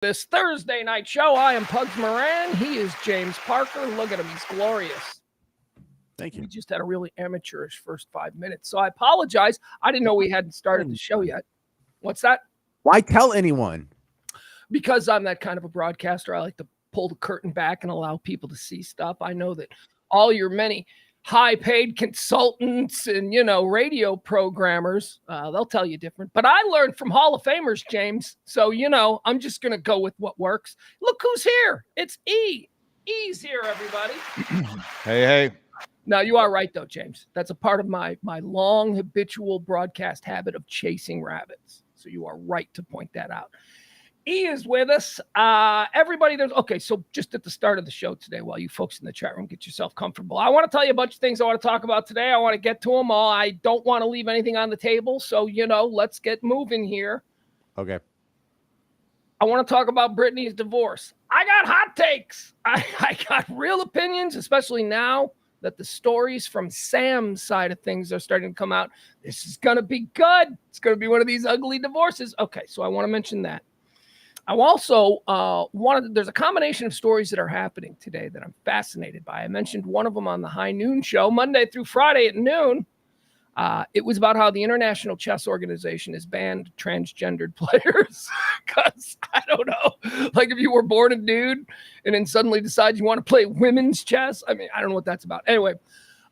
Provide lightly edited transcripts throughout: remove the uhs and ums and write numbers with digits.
This Thursday night show, I am Pugs Moran. He is James Parker. Look at him. He's glorious. Thank you. We just had a really amateurish first 5 minutes, so I apologize. I didn't know we hadn't started the show yet. What's that? Why tell anyone? Because I'm that kind of a broadcaster. I like to pull the curtain back and allow people to see stuff. I know that all your many high-paid consultants and, radio programmers, they'll tell you different. But I learned from Hall of Famers, James. So, I'm just going to go with what works. Look who's here. It's E. E's here, everybody. Hey. Now, you are right, though, James. That's a part of my long habitual broadcast habit of chasing rabbits. So you are right to point that out. E is with us. Everybody, so just at the start of the show today, while you folks in the chat room get yourself comfortable, I want to tell you a bunch of things I want to talk about today. I want to get to them all. I don't want to leave anything on the table. So, let's get moving here. Okay. I want to talk about Britney's divorce. I got hot takes. I got real opinions, especially now that the stories from Sam's side of things are starting to come out. This is going to be good. It's going to be one of these ugly divorces. Okay, so I want to mention that. I also there's a combination of stories that are happening today that I'm fascinated by. I mentioned one of them on the High Noon Show, Monday through Friday at noon. It was about how the International Chess Organization has banned transgendered players. Because, I don't know, like if you were born a dude and then suddenly decide you want to play women's chess. I mean, I don't know what that's about. Anyway,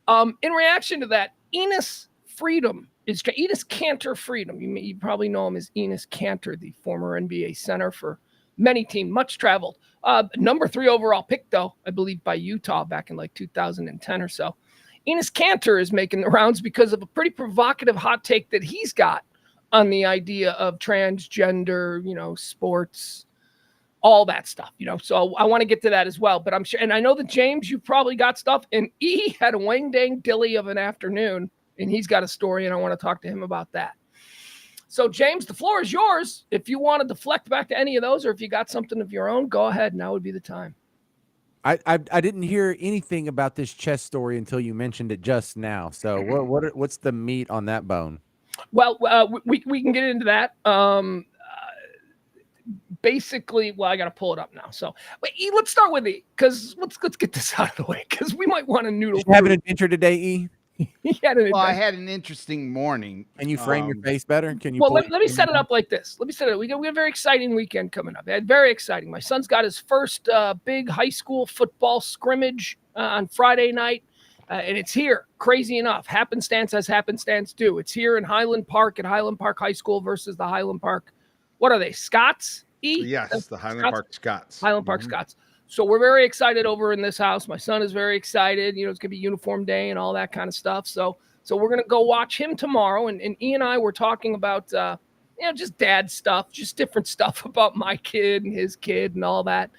in reaction to that, Enes Kanter Freedom. You probably know him as Enes Kanter, the former NBA center for many teams, much traveled. Number 3 overall pick, though, I believe, by Utah back in like 2010 or so. Enes Kanter is making the rounds because of a pretty provocative hot take that he's got on the idea of transgender, sports, all that stuff, So I want to get to that as well. But I'm sure, and I know that, James, you probably got stuff. And E had a wang dang dilly of an afternoon. And he's got a story, and I want to talk to him about that. So, James, the floor is yours. If you want to deflect back to any of those, or if you got something of your own, go ahead. Now would be the time. I didn't hear anything about this chess story until you mentioned it just now. So, what's the meat on that bone? Well, we can get into that. Basically, I got to pull it up now. So, let's start with E, because let's get this out of the way, because we might want to noodle. Did you have an adventure today, E? I had an interesting morning. Can you frame your face better? Can you? Well, let me set it up like this. We got a very exciting weekend coming up. Very exciting. My son's got his first big high school football scrimmage on Friday night, and it's here. Crazy enough, happenstance as happenstance do. It's here in Highland Park at Highland Park High School versus the Highland Park. What are they? Scots? E? Yes, the Highland Park Scots. Highland Park Scots. So we're very excited over in this house. My son is very excited. It's going to be uniform day and all that kind of stuff. So we're going to go watch him tomorrow. And E and I were talking about, just dad stuff, just different stuff about my kid and his kid and all that.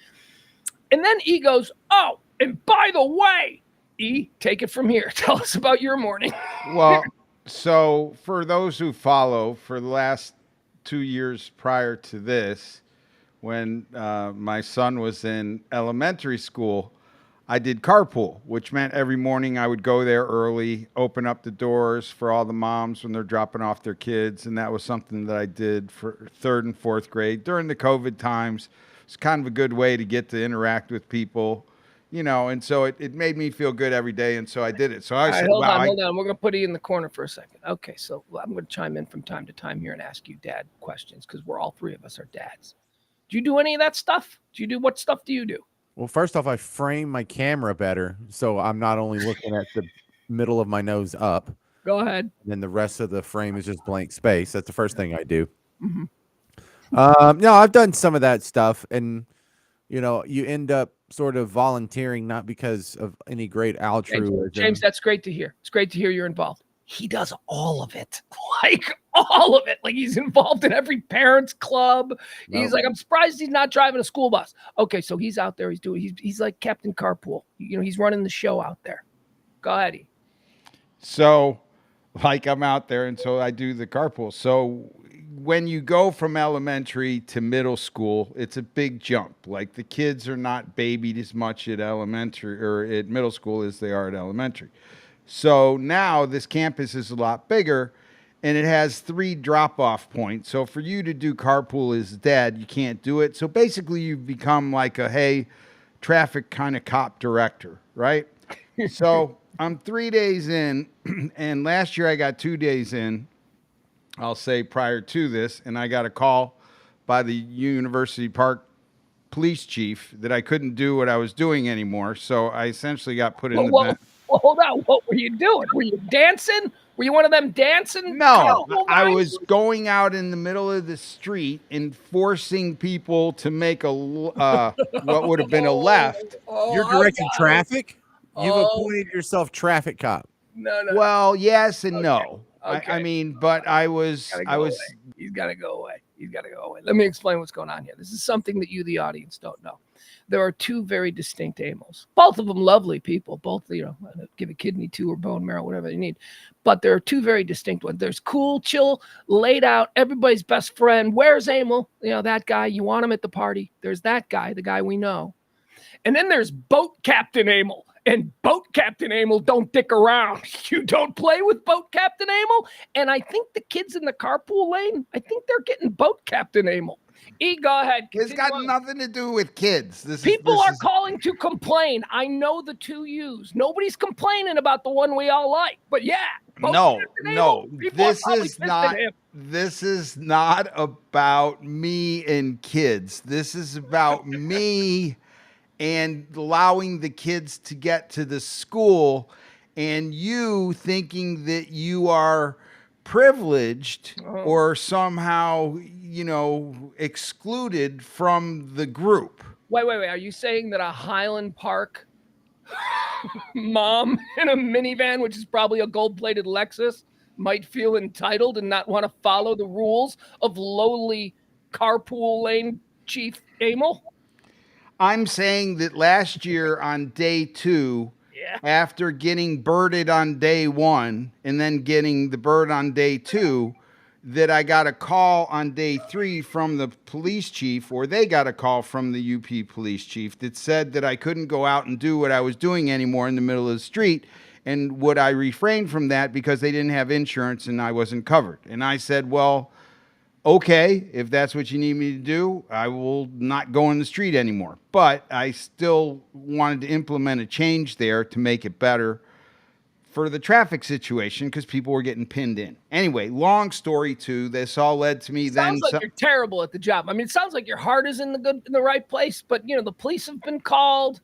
And then E goes, oh, and by the way, E, take it from here. Tell us about your morning. Well, so for those who follow, for the last 2 years prior to this, when my son was in elementary school, I did carpool, which meant every morning I would go there early, open up the doors for all the moms when they're dropping off their kids. And that was something that I did for 3rd and 4th grade during the COVID times. It's kind of a good way to get to interact with people, and so it made me feel good every day. And so I did it. So I said, hold on. We're going to put you in the corner for a second. Okay. So I'm going to chime in from time to time here and ask you dad questions, because we're all 3 of us are dads. Do you do any of that stuff? What stuff do you do? Well, first off, I frame my camera better, so I'm not only looking at the middle of my nose up. Go ahead. And then the rest of the frame is just blank space. That's the first thing I do. Mm-hmm. No, I've done some of that stuff, and you end up sort of volunteering, not because of any great altruism. James, that's great to hear. It's great to hear you're involved. He does all of it, like all of it. Like he's involved in every parents club. He's like, I'm surprised he's not driving a school bus. Okay, so he's out there. He's like Captain Carpool. He's running the show out there. Go ahead. So, like I'm out there, and so I do the carpool. So when you go from elementary to middle school, it's a big jump. Like the kids are not babied as much at elementary or at middle school as they are at elementary. So now this campus is a lot bigger, and it has 3 drop-off points. So for you to do carpool is dead. You can't do it. So basically, you've become like a traffic kind of cop director, right? So I'm 3 days in, and last year I got 2 days in. I'll say prior to this, and I got a call by the University Park police chief that I couldn't do what I was doing anymore. So I essentially got put in the Well, vent. well, hold on. What were you doing? Were you dancing? Were you one of them dancing? No, carpool I guys? was going out in the middle of the street and forcing people to make what would have been a left. You're I directing got it. traffic. You've Oh. appointed yourself traffic cop. No. Well, yes and no. Okay. I mean, but I was. He's got to go away. He's got to go away. Let me explain what's going on here. This is something that you, the audience, don't know. There are 2 very distinct Amels. Both of them lovely people. Both, give a kidney to or bone marrow, whatever they need. But there are 2 very distinct ones. There's cool, chill, laid out, everybody's best friend. Where's Amel? That guy. You want him at the party. There's that guy, the guy we know. And then there's Boat Captain Amel. And Boat Captain Amel don't dick around. You don't play with Boat Captain Amel. And I think the kids in the carpool lane, I think they're getting Boat Captain Amel. Go ahead. It's got nothing to do with kids. People are calling to complain. I know the 2 U's. Nobody's complaining about the one we all like. But yeah. No. This is not about me and kids. This is about me and allowing the kids to get to the school, and you thinking that you are privileged or somehow, excluded from the group. Wait. Are you saying that a Highland Park mom in a minivan, which is probably a gold-plated Lexus, might feel entitled and not want to follow the rules of lowly carpool lane chief Amel? I'm saying that last year on day 2, after getting birded on day 1 and then getting the bird on day 2, that I got a call on day 3 from the police chief, or they got a call from the UP police chief that said that I couldn't go out and do what I was doing anymore in the middle of the street. And would I refrain from that because they didn't have insurance and I wasn't covered? And I said, well, okay, if that's what you need me to do, I will not go in the street anymore. But I still wanted to implement a change there to make it better for the traffic situation because people were getting pinned in. Anyway, long story too, this all led to me Sounds like you're terrible at the job. I mean, it sounds like your heart is in the right place, but the police have been called.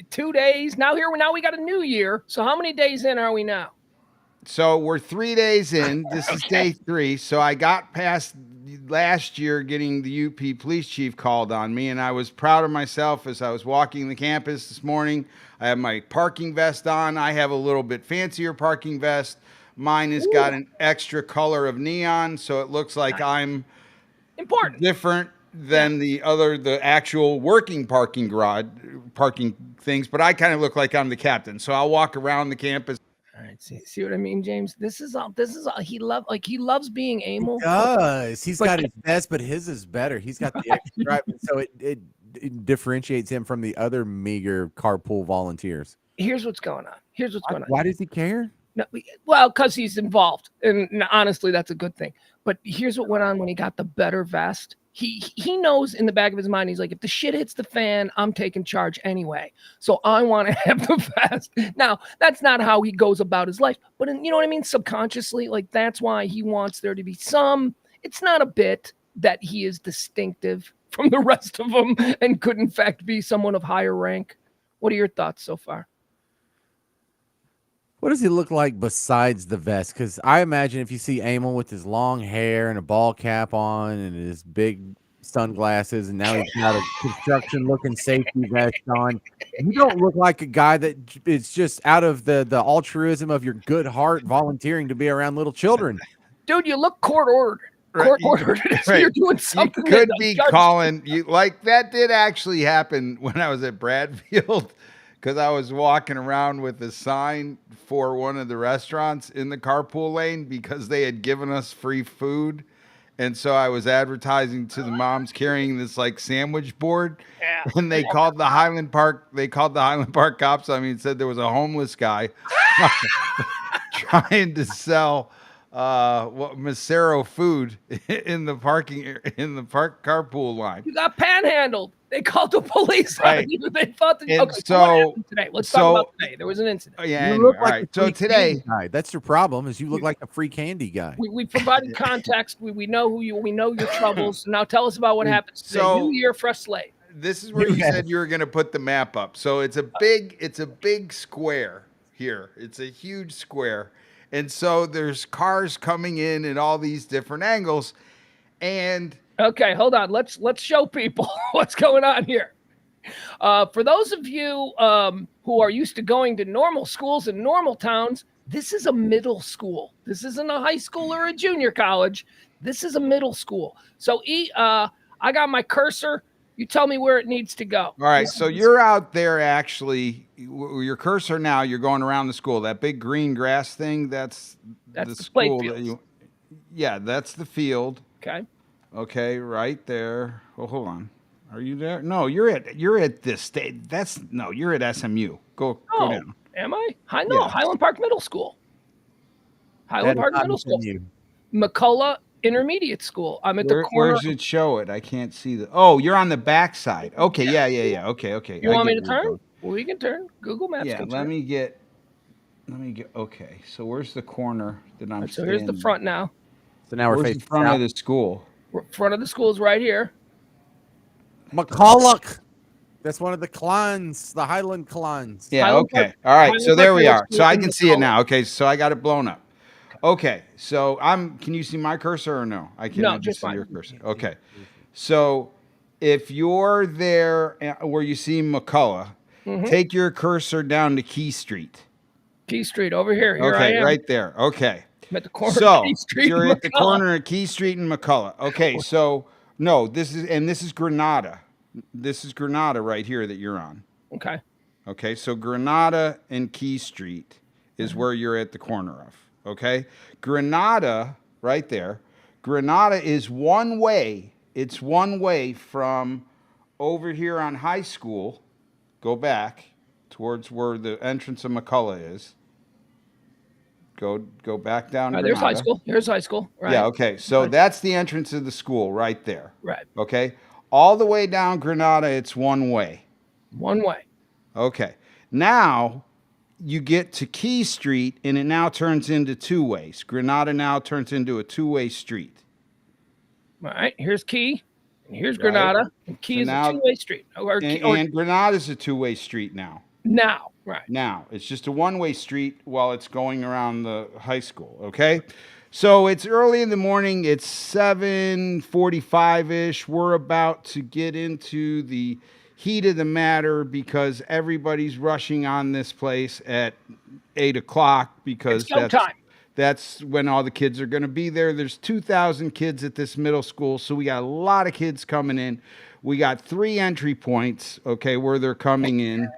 2 days. Now we got a new year. So how many days in are we now? So we're 3 days in. This is day 3. So I got past last year getting the UP police chief called on me, and I was proud of myself as I was walking the campus this morning. I have my parking vest on. I have a little bit fancier parking vest. Mine has got an extra color of neon, so it looks like I'm different than the actual working parking garage parking things. But I kind of look like I'm the captain, so I'll walk around the campus. All right, see what I mean, James? This is all he loves being Amel. He does. He's got his best, but his is better. He's got the extra drive, so it differentiates him from the other meager carpool volunteers. Here's what's going on. Why does he care? No, well, because he's involved, and honestly, that's a good thing. But here's what went on when he got the better vest. He knows in the back of his mind, he's like, if the shit hits the fan, I'm taking charge anyway. So I want to have the vest. Now, that's not how he goes about his life, but you know what I mean? Subconsciously, like that's why he wants there to be it's not a bit that he is distinctive from the rest of them and could in fact be someone of higher rank. What are your thoughts so far? What does he look like besides the vest? Because I imagine if you see Amel with his long hair and a ball cap on and his big sunglasses, and now he's got a construction-looking safety vest on, you don't look like a guy that is just out of the altruism of your good heart volunteering to be around little children. Dude, you look court-ordered. Court-ordered. Right. You're doing something. You could be calling you like that. Did actually happen when I was at Bradfield. Because I was walking around with a sign for one of the restaurants in the carpool lane because they had given us free food. And so I was advertising to the moms carrying this like sandwich board. Yeah. And they called the Highland Park. They called the Highland Park cops. I mean, said there was a homeless guy trying to sell what Macero food in the carpool line. You got panhandled. They called the police Right. on you. They thought that. And Okay, so what so- happened today? Let's talk about today. There was an incident. Yeah, You anyway, look all like right. a So free today, candy guy. That's your problem. Is you look like a free candy guy. We provided context. We know who you. We know your troubles. Now tell us about what happens today. So- New year, fresh slate. this is where you said you were going to put the map up. So it's a big square here. It's a huge square. And so there's cars coming in at all these different angles. And Okay, hold on. Let's show people what's going on here. For those of you who are used to going to normal schools in normal towns, this is a middle school. This isn't a high school or a junior college. This is a middle school. So I got my cursor. You tell me where it needs to go. all right, so you're out there actually, your cursor now, you're going around the school. That big green grass thing, that's the school that playfields. yeah, that's the field. Okay. Okay, right there. Well, hold on. Are you there? No, you're at this state. You're at SMU. Go down. Am I? Yeah. Highland Park Middle School. Highland That is Park not Middle School. you. McCullough Intermediate School. I'm at the corner. Where does it show it? I can't see the. Oh, you're on the back side. Okay, yeah. Okay. You I want me get to where you're turn? going. Well, we can turn. Google Maps Yeah, can let turn. me get. Okay, so where's the corner that I'm? So here's the standing? front now. So now we're Where's facing the front south. of the school? Front of the school is right here. McCulloch. That's one of the clans, the Highland clans. Yeah. Highland Okay. Park- All right. Highland So there Park we Middle are. So School I in can see it McCullough. now. Okay. So I got it blown up. Okay. So Can you see my cursor or no? I can No, just just see mine. your cursor. Okay. So if you're there where you see McCullough, Mm-hmm. take your cursor down to Key Street. Key Street over here. Here Okay, I am. right there. Okay. I'm at the corner So of Key Street. you're and at the McCullough. corner of Key Street and McCullough. Okay, so no, this is Granada. This is Granada right here that you're on. Okay. Okay, so Granada and Key Street is where you're at the corner of. Okay, Granada right there. Granada is one way. It's one way from over here on High School. Go back towards where the entrance of McCullough is. Go back down. There's Granada. high school. Here's high school. Right. Yeah, okay. So that's the entrance of the school right there. Right. Okay. All the way down Granada, it's one way. One way. Okay. Now you get to Key Street and it now turns into two ways. Granada now turns into a two-way street. All right. Here's Key. And here's Right. Granada. And Key So is now- a two-way street. And Granada's a two-way street now. Now. Right. Now, it's just a one-way street while it's going around the high school, okay? So it's early in the morning. It's 7:45-ish. We're about to get into the heat of the matter because everybody's rushing on this place at 8 o'clock because It's showtime. that's when all the kids are going to be there. There's 2,000 kids at this middle school, so we got a lot of kids coming in. We got 3 entry points, okay, where they're coming in.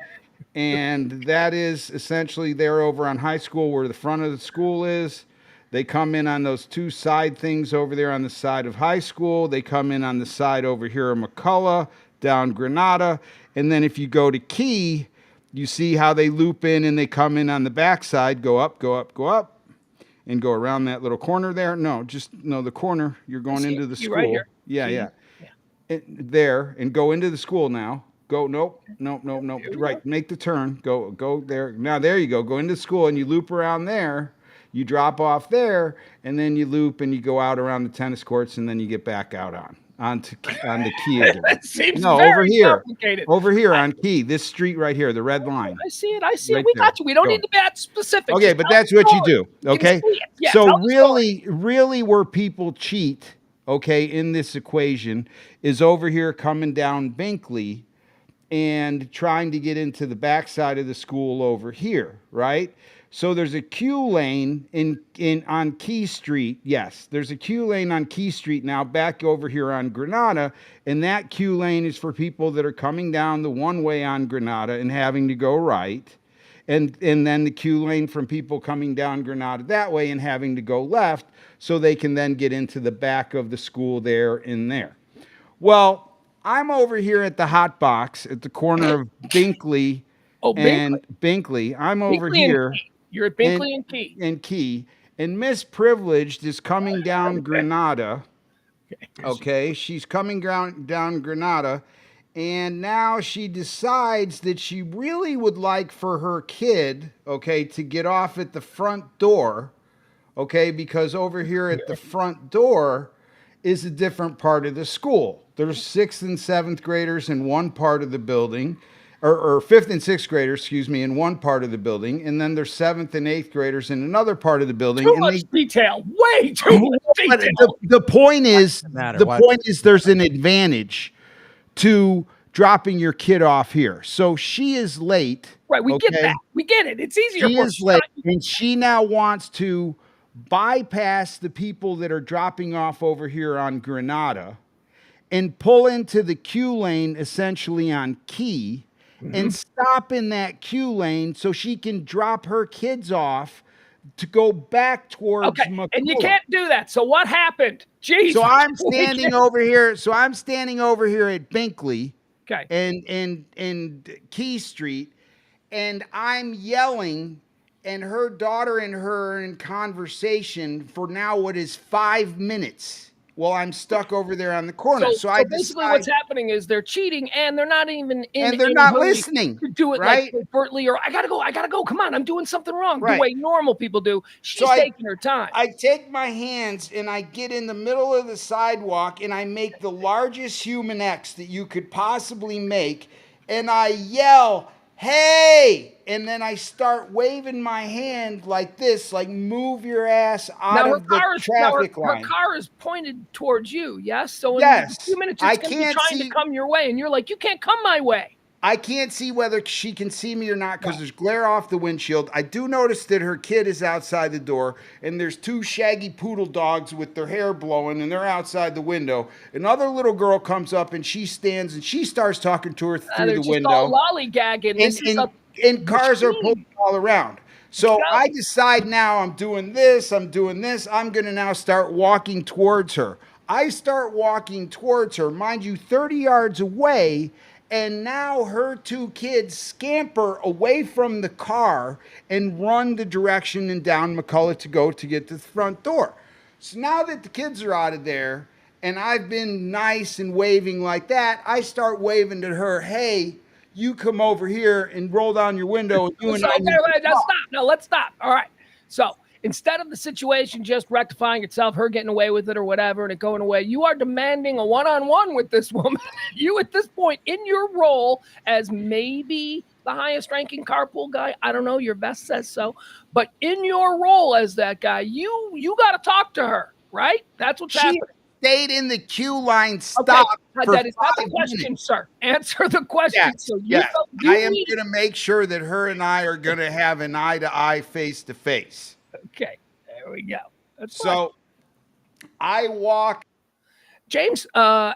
And that is essentially they're over on High School where the front of the school is. They come in on those 2 side things over there on the side of High School. They come in on the side over here of McCullough, down Granada. And then if you go to Key, you see how they loop in and they come in on the back side, go up, and go around that little corner there. No, the corner. You're going into the Key school. right here. Yeah. There, and go into the school now. Go, nope. Right, make the turn. Go there. Now there you go. Go into school and you loop around there. You drop off there, and then you loop and you go out around the tennis courts, and then you get back out on the Key again. That seems No, very over here. complicated. Over here on Key, this street right here, the red line. I see it. Right We there. got you. We don't Go. need to be that specific. Okay, Just but tell that's the what you story. do. Okay. can see it. Yeah, So tell the story. really where people cheat, okay, in this equation is over here coming down Binkley and trying to get into the backside of the school over here, right? So there's a queue lane on Key Street. Yes, there's a queue lane on Key Street now back over here on Granada, and that queue lane is for people that are coming down the one way on Granada and having to go right. And then the queue lane from people coming down Granada that way and having to go left so they can then get into the back of the school there and there. Well, I'm over here at the hot box at the corner of Binkley Oh, and Binkley. I'm over Binkley and here Key. You're at Binkley and Key. and Key. And Miss Privileged is coming down Granada. Okay, she's coming down Granada, and now she decides that she really would like for her kid, okay, to get off at the front door, okay, because over here at the front door is a different part of the school. There's 6th and 7th graders in one part of the building, or 5th and 6th graders, excuse me, in one part of the building, and then there's 7th and 8th graders in another part of the building. Too And much detail. Way too much but detail. the point is, matter? the Why- point is, there's an advantage to dropping your kid off here. So she is late. Right, we get okay? that. We get it. It's easier She for is late, and she now wants to bypass the people that are dropping off over here on Granada and pull into the queue lane essentially on Key and stop in that queue lane so she can drop her kids off to go back towards Okay, and you McCullough. can't do that. So what happened? Jesus. So I'm standing over here. So I'm standing over here at Binkley Okay. and Key Street, and I'm yelling, and her daughter and her are in conversation for now what is 5 minutes while I'm stuck over there on the corner. So I basically, decide, what's happening is they're cheating, and they're not even in. and they're any not hurry listening to do it right? like overtly, or I gotta go. Come on, I'm doing something wrong. Right. The way normal people do. She's So taking her time. I take my hands and I get in the middle of the sidewalk and I make the largest human X that you could possibly make, and I yell, "Hey!" And then I start waving my hand like this, like move your ass out Now of the her traffic line. car is pointed towards you. Yes. So in Yes. a few minutes, I it's going to be can't trying see- to come your way, and you're like, you can't come my way. I can't see whether she can see me or not because there's glare off the windshield. I do notice that her kid is outside the door, and there's 2 shaggy poodle dogs with their hair blowing, and they're outside the window. Another little girl comes up, and she stands, and she starts talking to her through They're the just window. all lollygagging. This is a And cars are machine. pulling all around. So Yeah. I decide now I'm doing this. I'm going to now start walking towards her. I start walking towards her, mind you, 30 yards away. And now her 2 kids scamper away from the car and run the direction and down McCullough to go to get to the front door. So now that the kids are out of there and I've been nice and waving like that, I start waving to her, "Hey, you come over here and roll down your window." And you and I Okay, need to wait, let's talk." stop. No, let's stop. All right. So instead of the situation just rectifying itself, her getting away with it or whatever, and it going away, you are demanding a one-on-one with this woman. You, at this point, in your role as maybe the highest-ranking carpool guy, I don't know, your vest says so, but in your role as that guy, you got to talk to her, right? That's what's She happening. stayed in the queue line, Okay, stopped for that is not the 5 question, minutes. sir. Answer the question. Yes, So you yes. felt you I am needed- going to make sure that her and I are going to have an eye-to-eye, face-to-face. Okay, there we go. That's fine. So I walk. James,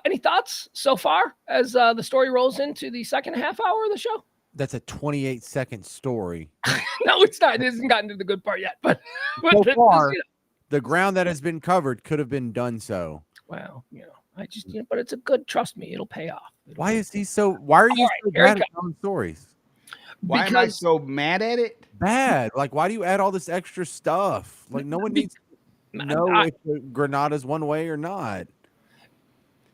any thoughts so far as the story rolls into the second half hour of the show? That's a 28-second story. No, it's not. It hasn't gotten to the good part yet. But So this, far, you know, the ground that has been covered could have been done so. well, I just, but it's a good. Trust me, it'll pay off. Why is he so? Why are you All right, so here we bad go. at telling stories? Why am I so mad at it? Bad. Like, why do you add all this extra stuff? Like, no one needs to know if the Granada's one way or not.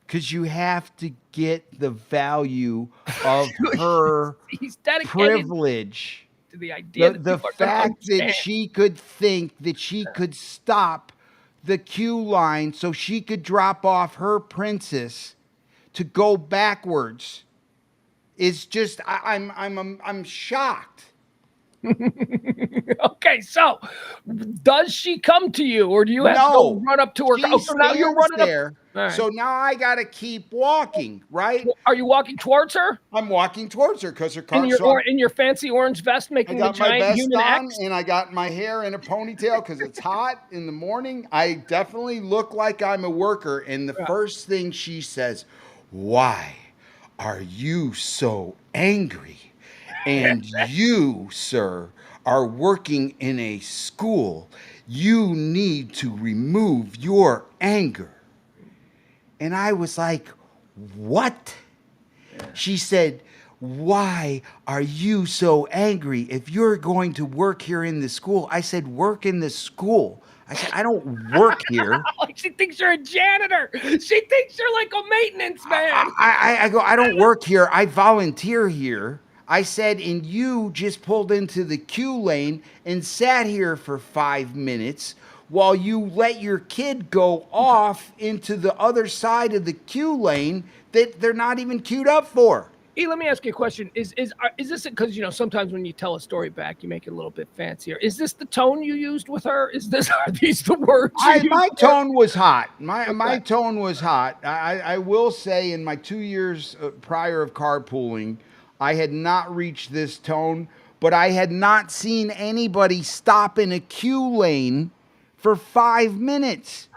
Because you have to get the value of her He's dedicated privilege. to the idea The that people are gonna fact that understand. she could think that she could stop the queue line so she could drop off her princess to go backwards is just I'm shocked. Okay, so does she come to you, or do you have to No. go run up to her? She Oh, so now you're stands running up. there. All right. So now I gotta keep walking, right? Are you walking towards her I'm walking towards her because her car. in your so in your fancy orange vest, I making the got my giant vest human on X? and I got my hair in a ponytail because it's hot in the morning. I definitely look like I'm a worker. And the first thing she says, "Why are you so angry? And you, sir, are working in a school. You need to remove your anger." And I was like, "What?" She said, "Why are you so angry if you're going to work here in the school?" I said, "Work in the school." I said, I don't work here. Like she thinks you're a janitor. She thinks you're like a maintenance man. I go, I don't work here. I volunteer here. I said, and you just pulled into the queue lane and sat here for 5 minutes while you let your kid go off into the other side of the queue lane that they're not even queued up for. E, let me ask you a question. Is this because, you know, sometimes when you tell a story back, you make it a little bit fancier. Is this the tone you used with her? Are these the words you used? My tone was hot. My tone was hot. I will say in my 2 years prior of carpooling, I had not reached this tone, but I had not seen anybody stop in a queue lane for 5 minutes.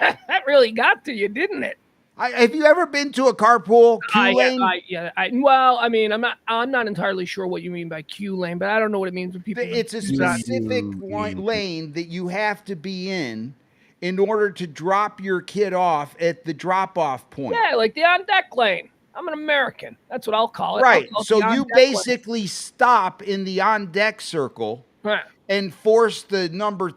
That really got to you, didn't it? Have you ever been to a carpool queue lane? Well, I mean, I'm not entirely sure what you mean by queue lane, but I don't know what it means when people. It's a specific lane that you have to be in order to drop your kid off at the drop-off point. Yeah, like the on-deck lane. I'm an American. That's what I'll call it. Right. Call it So you basically stop in the on-deck circle and force the number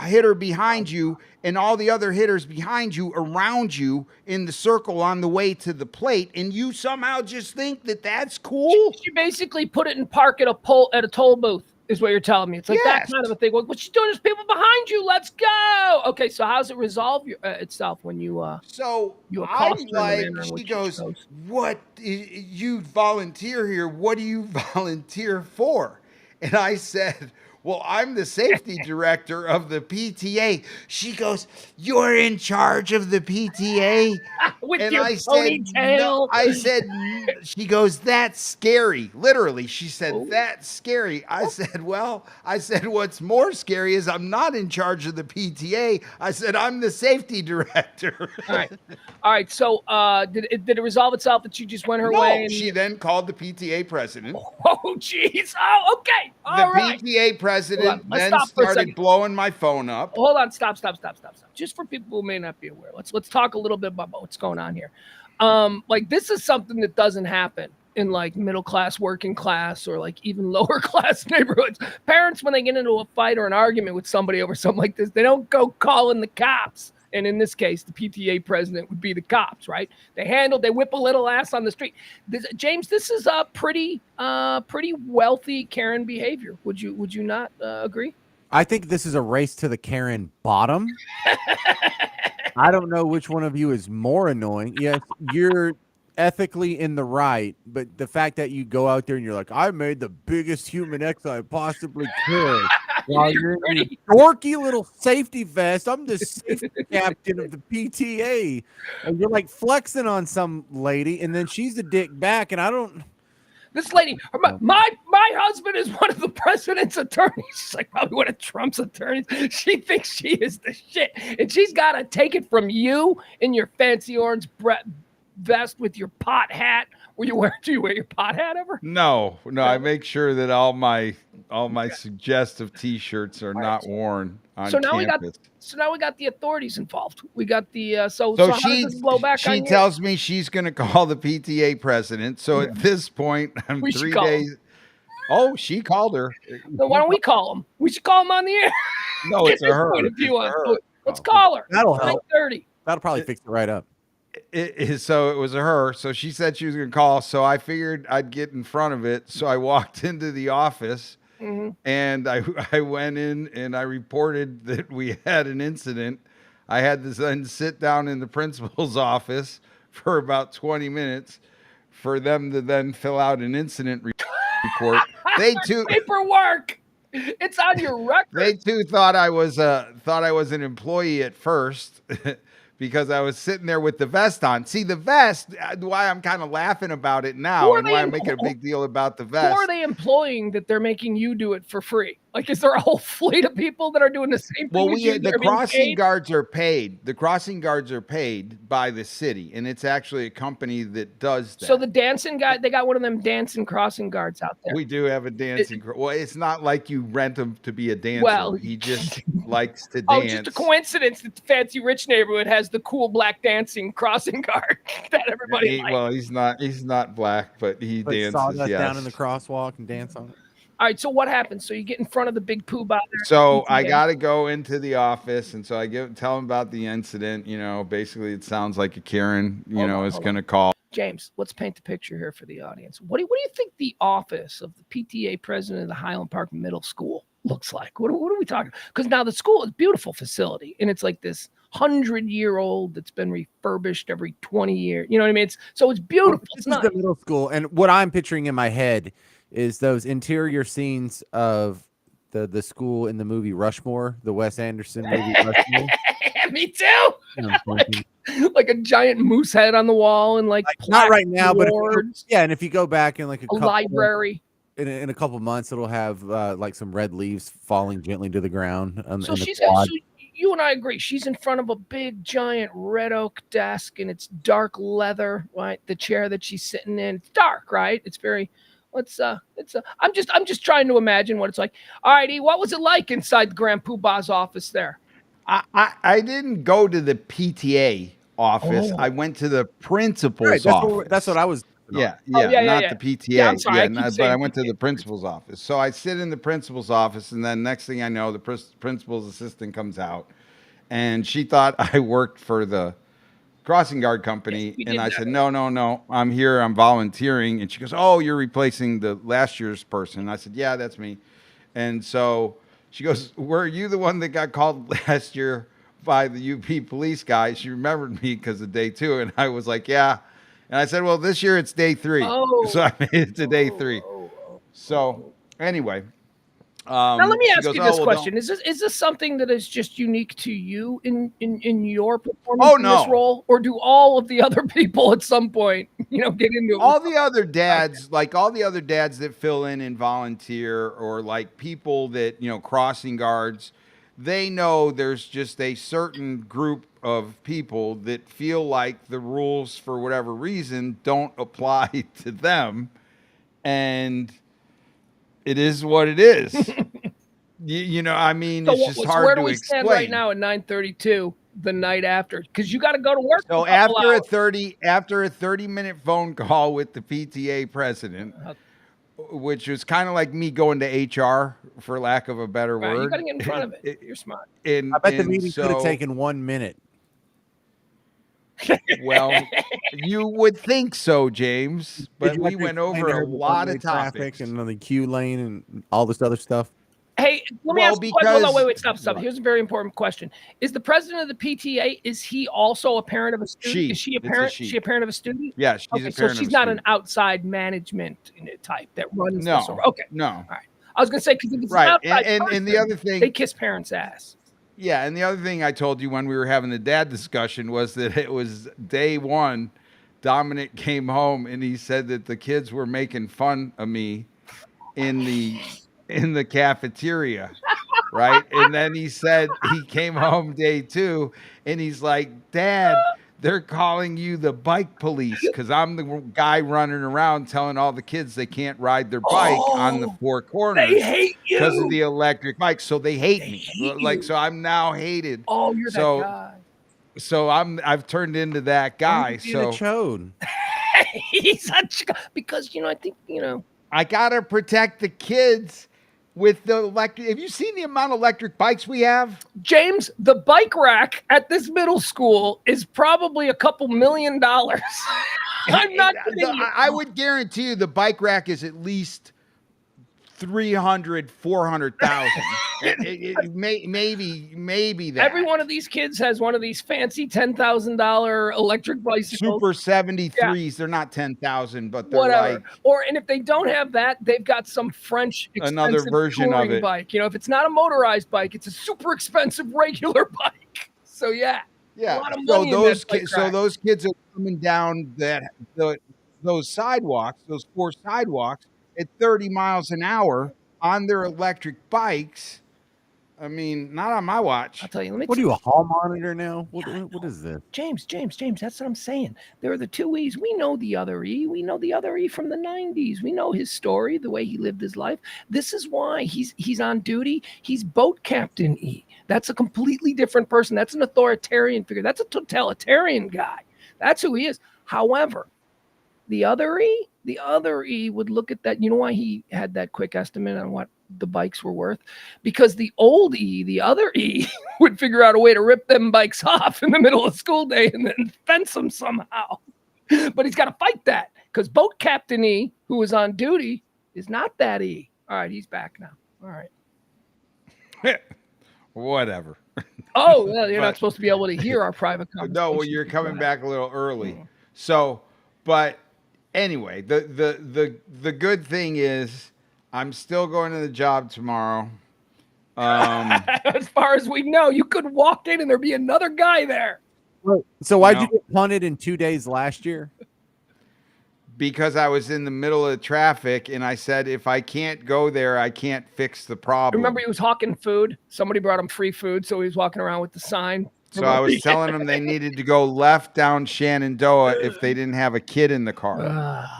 hitter behind you and all the other hitters behind you around you in the circle on the way to the plate, and you somehow just think that that's cool. She basically put it in park at a toll booth, is what you're telling me. It's like that kind of a thing. What she's doing is people behind you. Let's go. Okay, so how's it resolve itself when you I'm like, she goes, what, you volunteer here, what do you volunteer for? And I said, well, I'm the safety director of the PTA. She goes, you're in charge of the PTA? With and your I said, ponytail. no. I said, she goes, that's scary. Literally, she said, that's scary. I said, what's more scary is I'm not in charge of the PTA. I said, I'm the safety director. All right. So did it resolve itself that she just went her way? And she then called the PTA president. Oh, jeez. Oh, okay. All right. PTA president then started blowing my phone up. Hold on. Stop. Just for people who may not be aware, let's talk a little bit about what's going on here. Like this is something that doesn't happen in like middle class, working class, or like even lower class neighborhoods. Parents, when they get into a fight or an argument with somebody over something like this, they don't go calling the cops. And in this case, the PTA president would be the cops, right? They whip a little ass on the street. James, this is a pretty wealthy Karen behavior. Would you not agree? I think this is a race to the Karen bottom. I don't know which one of you is more annoying. Yes, you're ethically in the right, but the fact that you go out there and you're like, I made the biggest human X I possibly could. While you're in your dorky little safety vest, I'm the safety captain of the PTA. And you're like flexing on some lady, and then she's a dick back, and I don't. This lady, my husband is one of the president's attorneys. She's like probably one of Trump's attorneys. She thinks she is the shit, and she's got to take it from you in your fancy orange vest with your pot hat. Do you wear your pot hat ever? No. I make sure that all my suggestive T-shirts are not worn on campus. So now we got the authorities involved. We got the so how does this blow back on you? She tells me she's going to call the PTA president. So at this point, I'm 3 days. Oh, she called her. So why don't we call him? We should call him on the air. No, it's a her. Let's call her. That'll help. 9:30. That'll probably fix it right up. So it was a her. So she said she was going to call. So I figured I'd get in front of it. So I walked into the office and I went in and I reported that we had an incident. I had to then sit down in the principal's office for about 20 minutes for them to then fill out an incident report. They too paperwork. It's on your record. They too thought I was an employee at first. Because I was sitting there with the vest on. See, the vest, why I'm kind of laughing about it now and why I'm making a big deal about the vest. Who are they employing that they're making you do it for free? Like, is there a whole fleet of people that are doing the same thing? Well, the crossing guards are paid. The crossing guards are paid by the city, and it's actually a company that does that. So the dancing guy, they got one of them dancing crossing guards out there. We do have a dancing. Well, it's not like you rent him to be a dancer. Well, he just likes to dance. Oh, just a coincidence that the fancy rich neighborhood has the cool black dancing crossing guard that everybody likes. Well, he's not black, but he dances. Down in the crosswalk and dance on it. All right, so what happens? So you get in front of the big poobah there. So I PTA. got to go into the office, and so I tell him about the incident. Basically, it sounds like a Karen, is going to call. James, let's paint the picture here for the audience. What do you think the office of the PTA president of the Highland Park Middle School looks like? What are we talking? Because now the school is a beautiful facility, and it's like this 100-year-old that's been refurbished every 20 years. You know what I mean? It's beautiful. This it's is nice. the middle school, and what I'm picturing in my head is those interior scenes of the school in the movie Rushmore, the Wes Anderson movie Rushmore. Me too. Like a giant moose head on the wall and like not right now, but and if you go back in like a couple library in a couple months, it'll have like some red leaves falling gently to the ground. So you and I agree. She's in front of a big giant red oak desk, and it's dark leather. Right, the chair that she's sitting in, it's dark. Right, it's very. I'm just trying to imagine what it's like. All right, E, what was it like inside the Grand Poobah's office there? I didn't go to the PTA office. I went to the principal's office. That's what I was. Yeah, not the PTA. Yeah, I'm sorry, but I went to the principal's office. So I sit in the principal's office, and then next thing I know, the principal's assistant comes out, and she thought I worked for the crossing guard company, and I said, no, I'm here, I'm volunteering. And she goes, oh, you're replacing the last year's person. And I said, yeah, that's me. And so she goes, were you the one that got called last year by the UP police guy? She remembered me because of day 2. And I was like, yeah. And I said, well, this year it's day 3. So I made it to day 3. So anyway. Now let me ask you this question: Is this something that is just unique to you in your performance in this role, or do all of the other people at some point, get into it? All the other dads, all the other dads that fill in and volunteer, or like people that crossing guards, they know there's just a certain group of people that feel like the rules, for whatever reason, don't apply to them, and it is what it is. I mean, it's just hard where to do we explain. Stand right now at 9:32, the night after, because you got to go to work. So after a 30-minute phone call with the PTA president, which was kind of like me going to HR, for lack of a better word. You got to get in front of it. You're smart. I bet the meeting could have taken 1 minute. Well, you would think so, James, but we went over a lot of topics and on the queue lane and all this other stuff. Hey, let me ask you. Wait, stop. Here's a very important question: Is the president of the PTA? Is he also a parent of a student? Is she a parent? Is she a parent of a student? Yeah, she's a parent. So she's not an outside management type that runs. No, this over. Okay, no. All right. I was gonna say, because if it's right, an outside and the other thing, they kiss parents' ass. Yeah, and the other thing I told you when we were having the dad discussion was that it was day 1. Dominic came home and he said that the kids were making fun of me in the cafeteria, right? And then he said he came home day 2 and he's like, Dad, they're calling you the bike police because I'm the guy running around telling all the kids they can't ride their bike on the 4 corners. They hate you because of the electric bike, so they hate me. So I'm now hated. Oh, you're that guy. So I've turned into that guy. So chode. He's such, because I think I gotta protect the kids with the electric. Have you seen the amount of electric bikes we have? James, the bike rack at this middle school is probably $2 million. I'm not kidding you. I would guarantee you the bike rack is at least 300, 400,000. maybe that. Every one of these kids has one of these fancy $10,000 electric bicycles. Super 73s. Yeah. They're not 10,000, but they're whatever. like. And if they don't have that, they've got some French another version of it. Bike. If it's not a motorized bike, it's a super expensive regular bike. So yeah. Yeah. So those kids are coming down those sidewalks, those 4 sidewalks, at 30 miles an hour on their electric bikes. I mean, not on my watch. I'll tell you. What are you, a hall monitor now? What is this? James, that's what I'm saying. There are the 2 E's. We know the other E. We know the other E from the 90s. We know his story, the way he lived his life. This is why he's on duty. He's boat captain E. That's a completely different person. That's an authoritarian figure. That's a totalitarian guy. That's who he is. However, the other E, The other E would look at that. You know why he had that quick estimate on what the bikes were worth? Because the old E, the other E, would figure out a way to rip them bikes off in the middle of school day and then fence them somehow. But he's got to fight that because boat captain E, who was on duty, is not that E. All right, he's back now. All right. Whatever. Oh, well, you're not supposed to be able to hear our private conversation. No, well, you're coming back a little early. So, but anyway, the good thing is I'm still going to the job tomorrow. As far as we know, you could walk in and there'd be another guy there. So why'd you get punted in 2 days last year? Because I was in the middle of traffic and I said, if I can't go there, I can't fix the problem. Remember, he was hawking food. Somebody brought him free food, so he was walking around with the sign. So I was telling them they needed to go left down Shenandoah if they didn't have a kid in the car.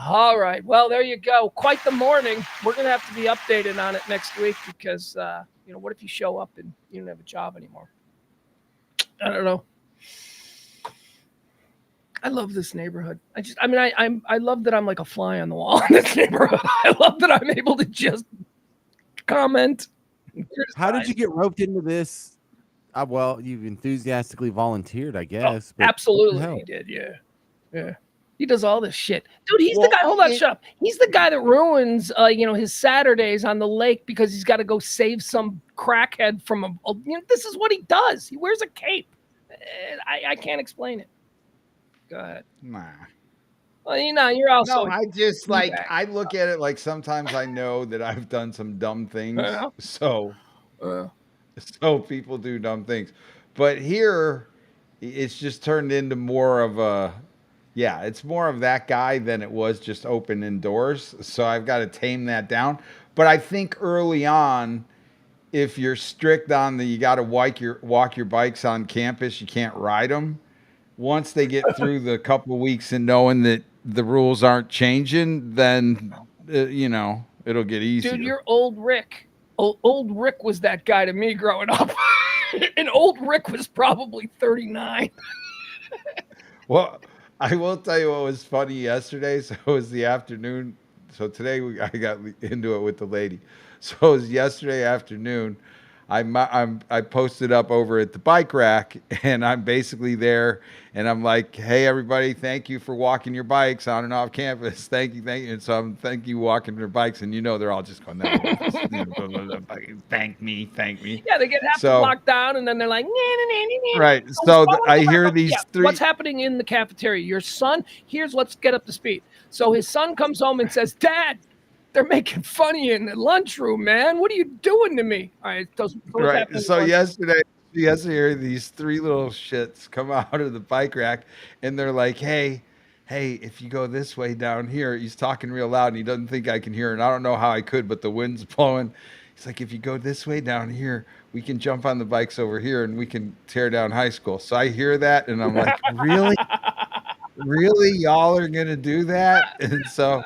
All right. Well, there you go. Quite the morning. We're going to have to be updated on it next week because, what if you show up and you don't have a job anymore? I don't know. I love this neighborhood. I love that I'm like a fly on the wall in this neighborhood. I love that I'm able to just comment. How did you get roped into this? Well, you've enthusiastically volunteered, I guess. Oh, absolutely, he did. Yeah. He does all this shit, dude. He's the guy. Hold on, shut up. He's the guy that ruins, his Saturdays on the lake because he's got to go save some crackhead from this is what he does. He wears a cape. I can't explain it. Go ahead. Nah. Well, you're also. No, I just I look at it like sometimes I know that I've done some dumb things. So people do dumb things. But here, it's just turned into more of it's more of that guy than it was just opening doors. So I've got to tame that down. But I think early on, if you're strict on you got to walk your bikes on campus, you can't ride them. Once they get through the couple of weeks and knowing that the rules aren't changing, then, it'll get easier. Dude, you're old Rick. Old Rick was that guy to me growing up. And old Rick was probably 39. Well, I will tell you what was funny yesterday. So it was the afternoon. So today I got into it with the lady. So it was yesterday afternoon. I posted up over at the bike rack and I'm basically there and I'm like, hey, everybody, thank you for walking your bikes on and off campus. Thank you. And so I'm thank you walking their bikes. And they're all just going, thank me. Yeah, they get half locked down and then they're like, right. So I hear these three. What's happening in the cafeteria? Your son, let's get up to speed. So his son comes home and says, Dad, they're making fun of you in the lunchroom, man. What are you doing to me? All right. Right. So yesterday, these three little shits come out of the bike rack and they're like, hey, if you go this way down here, he's talking real loud and he doesn't think I can hear. And I don't know how I could, but the wind's blowing. He's like, if you go this way down here, we can jump on the bikes over here and we can tear down high school. So I hear that and I'm like, really? Really? Y'all are going to do that? And so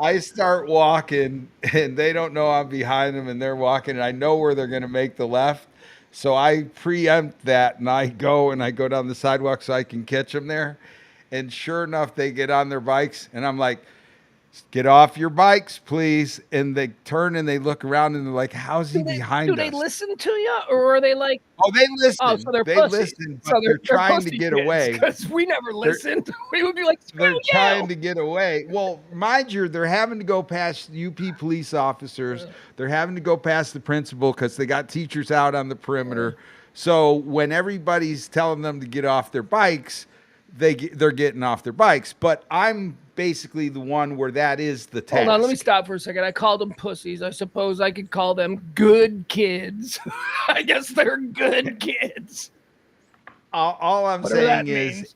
I start walking and they don't know I'm behind them and they're walking and I know where they're going to make the left. So I preempt that and I go down the sidewalk so I can catch them there. And sure enough, they get on their bikes and I'm like, get off your bikes, please. And they turn and they look around and they're like, how's he behind us? Do they listen to you or are they like? Oh, they listen. Oh, so they're listen, but they're trying to get away. Because we never listened. We would be like, they're trying to get away. Well, mind you, they're having to go past UP police officers. They're having to go past the principal because they got teachers out on the perimeter. So when everybody's telling them to get off their bikes, they're getting off their bikes. But I'm basically the one where that is the task. Hold on, let me stop for a second. I called them pussies. I suppose I could call them good kids. I guess they're good kids. All I'm saying is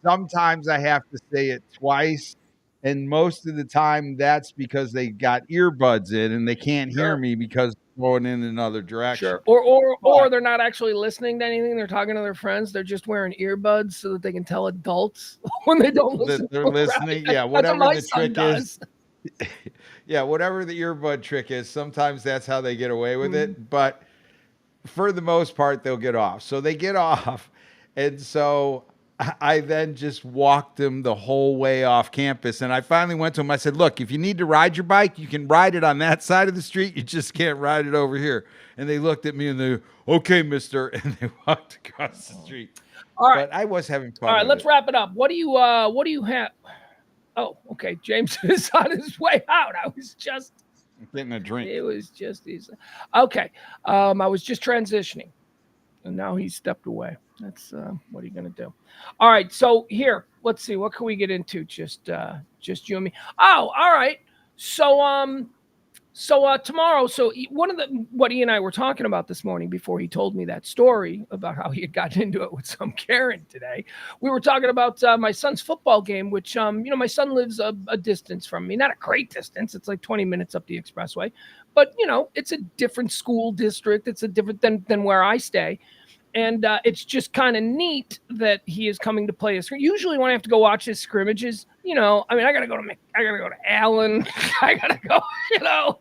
sometimes I have to say it twice. And most of the time that's because they got earbuds in and they can't hear me because they're going in another direction. Sure. Or they're not actually listening to anything. They're talking to their friends. They're just wearing earbuds so that they can tell adults when they don't listen. They're listening. Yeah, whatever the trick is. Yeah, whatever the earbud trick is, sometimes that's how they get away with it. But for the most part, they'll get off. So they get off. And so I then just walked him the whole way off campus. And I finally went to him. I said, look, if you need to ride your bike, you can ride it on that side of the street. You just can't ride it over here. And they looked at me and they, okay, mister. And they walked across the street. All right. But I was having fun. All right, with let's it. wrap it up. What do you have? Oh, okay. James is on his way out. I was just Getting a drink. It was just easy. Okay. I was just transitioning, and now he's stepped away. That's what are you gonna do? All right. So here, let's see. What can we get into? Just you and me. Oh, all right. So tomorrow. So one of what he and I were talking about this morning before he told me that story about how he had gotten into it with some Karen today. We were talking about my son's football game, which my son lives a distance from me, not a great distance. It's like 20 minutes up the expressway, but it's a different school district. It's a different than where I stay. And it's just kind of neat that he is coming to play us. Usually when I have to go watch his scrimmages, I gotta go to Allen. I gotta go, I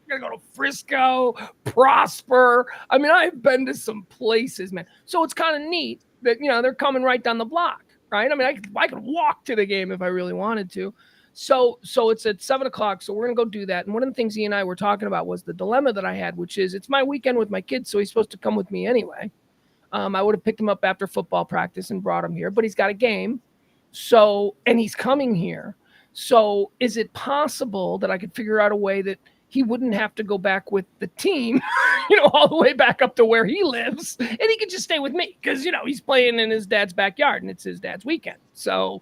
gotta go to Frisco, Prosper. I've been to some places, man. So it's kind of neat that, they're coming right down the block, right? I could walk to the game if I really wanted to. So it's at 7:00. So we're going to go do that. And one of the things he and I were talking about was the dilemma that I had, which is it's my weekend with my kids. So he's supposed to come with me anyway. I would have picked him up after football practice and brought him here, but he's got a game. And he's coming here. So is it possible that I could figure out a way that he wouldn't have to go back with the team, all the way back up to where he lives, and he could just stay with me because, he's playing in his dad's backyard and it's his dad's weekend. So,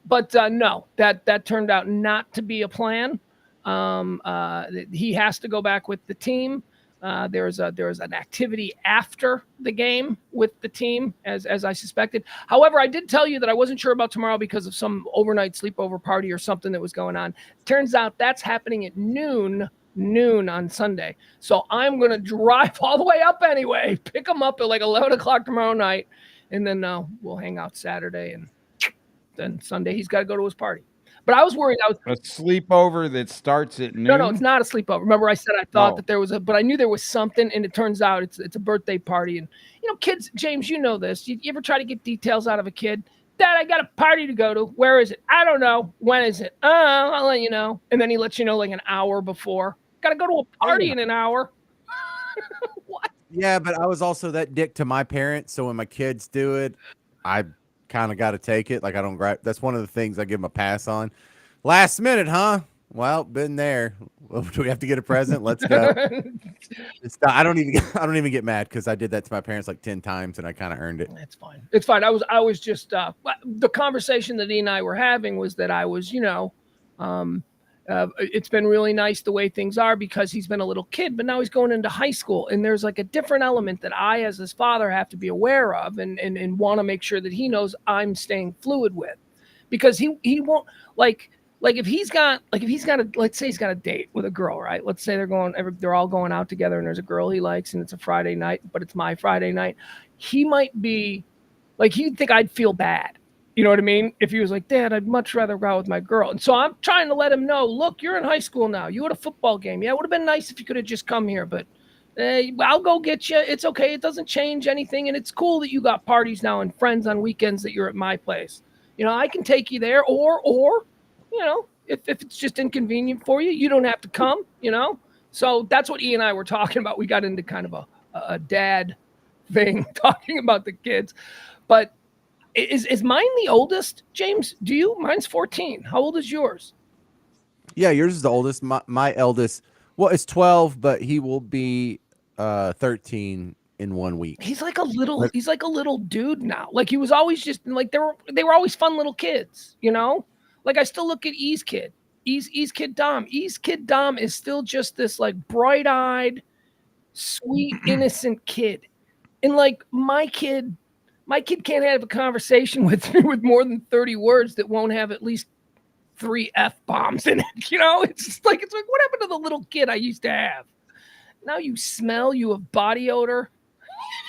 but no, that turned out not to be a plan. He has to go back with the team. There's an activity after the game with the team, as I suspected. However, I did tell you that I wasn't sure about tomorrow because of some overnight sleepover party or something that was going on. Turns out that's happening at noon on Sunday. So I'm going to drive all the way up anyway, pick him up at like 11 o'clock tomorrow night, and then we'll hang out Saturday, and then Sunday he's got to go to his party. But I was worried. A sleepover that starts at noon? No, it's not a sleepover. Remember I said I thought that there was but I knew there was something, and it turns out it's a birthday party. And, kids, James, you know this. You ever try to get details out of a kid? Dad, I got a party to go to. Where is it? I don't know. When is it? I'll let you know. And then he lets you know like an hour before. Got to go to a party in an hour. What? Yeah, but I was also that dick to my parents. So when my kids do it, I kind of got to take it. Like I don't grab. That's one of the things I give them a pass on. Last minute, huh? Well, been there. Well, do we have to get a present? Let's go. I don't even get mad because I did that to my parents like 10 times and I kind of earned it. It's fine. It's fine. I was just the conversation that he and I were having was that I was, it's been really nice the way things are because he's been a little kid, but now he's going into high school. And there's like a different element that I, as his father, have to be aware of and want to make sure that he knows I'm staying fluid with, because he won't like if he's got let's say he's got a date with a girl, right? Let's say they're all going out together and there's a girl he likes and it's a Friday night, but it's my Friday night. He might be like, he'd think I'd feel bad. You know what I mean? If he was like, Dad, I'd much rather go out with my girl. And so I'm trying to let him know, look, you're in high school now. You had a football game. Yeah, it would have been nice if you could have just come here, but I'll go get you. It's okay. It doesn't change anything. And it's cool that you got parties now and friends on weekends that you're at my place. I can take you there or if it's just inconvenient for you, you don't have to come, So that's what E and I were talking about. We got into kind of a dad thing talking about the kids. But is mine the oldest, James? Mine's 14. How old is yours? Yeah, yours is the oldest. My eldest, well, it's 12, but he will be 13 in 1 week. He's like a little dude now. Like he was always just like they were always fun little kids, Like I still look at E's kid. E's kid Dom. E's kid Dom is still just this like bright-eyed, sweet, innocent kid. And like my kid can't have a conversation with me with more than 30 words that won't have at least 3 F-bombs in it. It's just like, what happened to the little kid I used to have? Now you smell, you have body odor,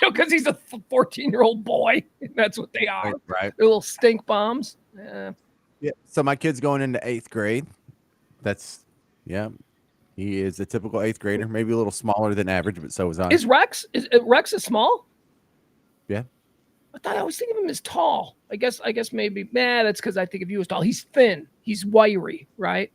because he's a 14-year-old boy. That's what they are. Right. They're little stink bombs. Yeah. So my kid's going into 8th grade. He is a typical 8th grader, maybe a little smaller than average, but so is I. Is Rex? Rex is small? Yeah. I always think of him as tall. I guess maybe, that's because I think of you as tall. He's thin. He's wiry, right?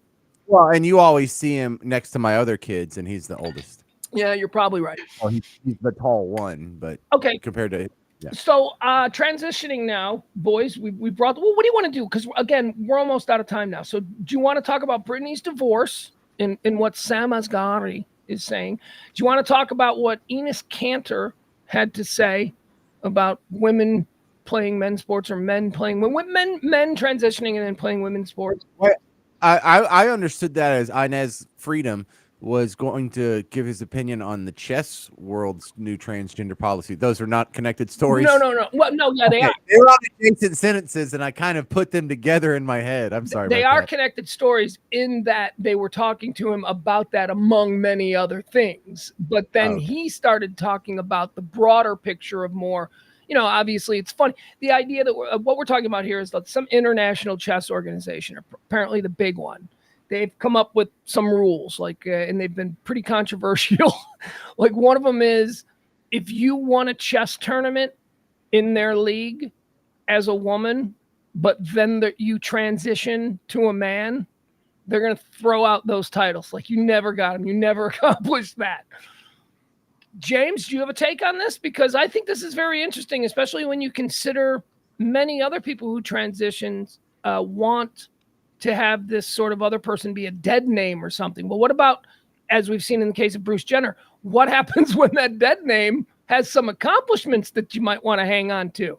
Well, and you always see him next to my other kids, and he's the oldest. Yeah, you're probably right. Oh, he's the tall one, but okay. Compared to So transitioning now, boys, we brought. Well, what do you want to do? Because again, we're almost out of time now. So do you want to talk about Brittany's divorce in what Sam Asghari is saying? Do you want to talk about what Enes Kanter had to say about women playing men's sports or men playing men transitioning and then playing women's sports? I understood that as Inez Freedom was going to give his opinion on the chess world's new transgender policy. Those are not connected stories. No. Well, no, yeah, they are. They're on adjacent sentences, and I kind of put them together in my head. I'm sorry. They are connected stories in that they were talking to him about that among many other things. But then he started talking about the broader picture of more, obviously it's funny. The idea that what we're talking about here is that some international chess organization, apparently the big one, they've come up with some rules, and they've been pretty controversial. Like one of them is if you won a chess tournament in their league as a woman, but then you transition to a man, they're going to throw out those titles. Like you never got them. You never accomplished that. James, do you have a take on this? Because I think this is very interesting, especially when you consider many other people who transitions want to have this sort of other person be a dead name or something. But what about, as we've seen in the case of Bruce Jenner, what happens when that dead name has some accomplishments that you might want to hang on to?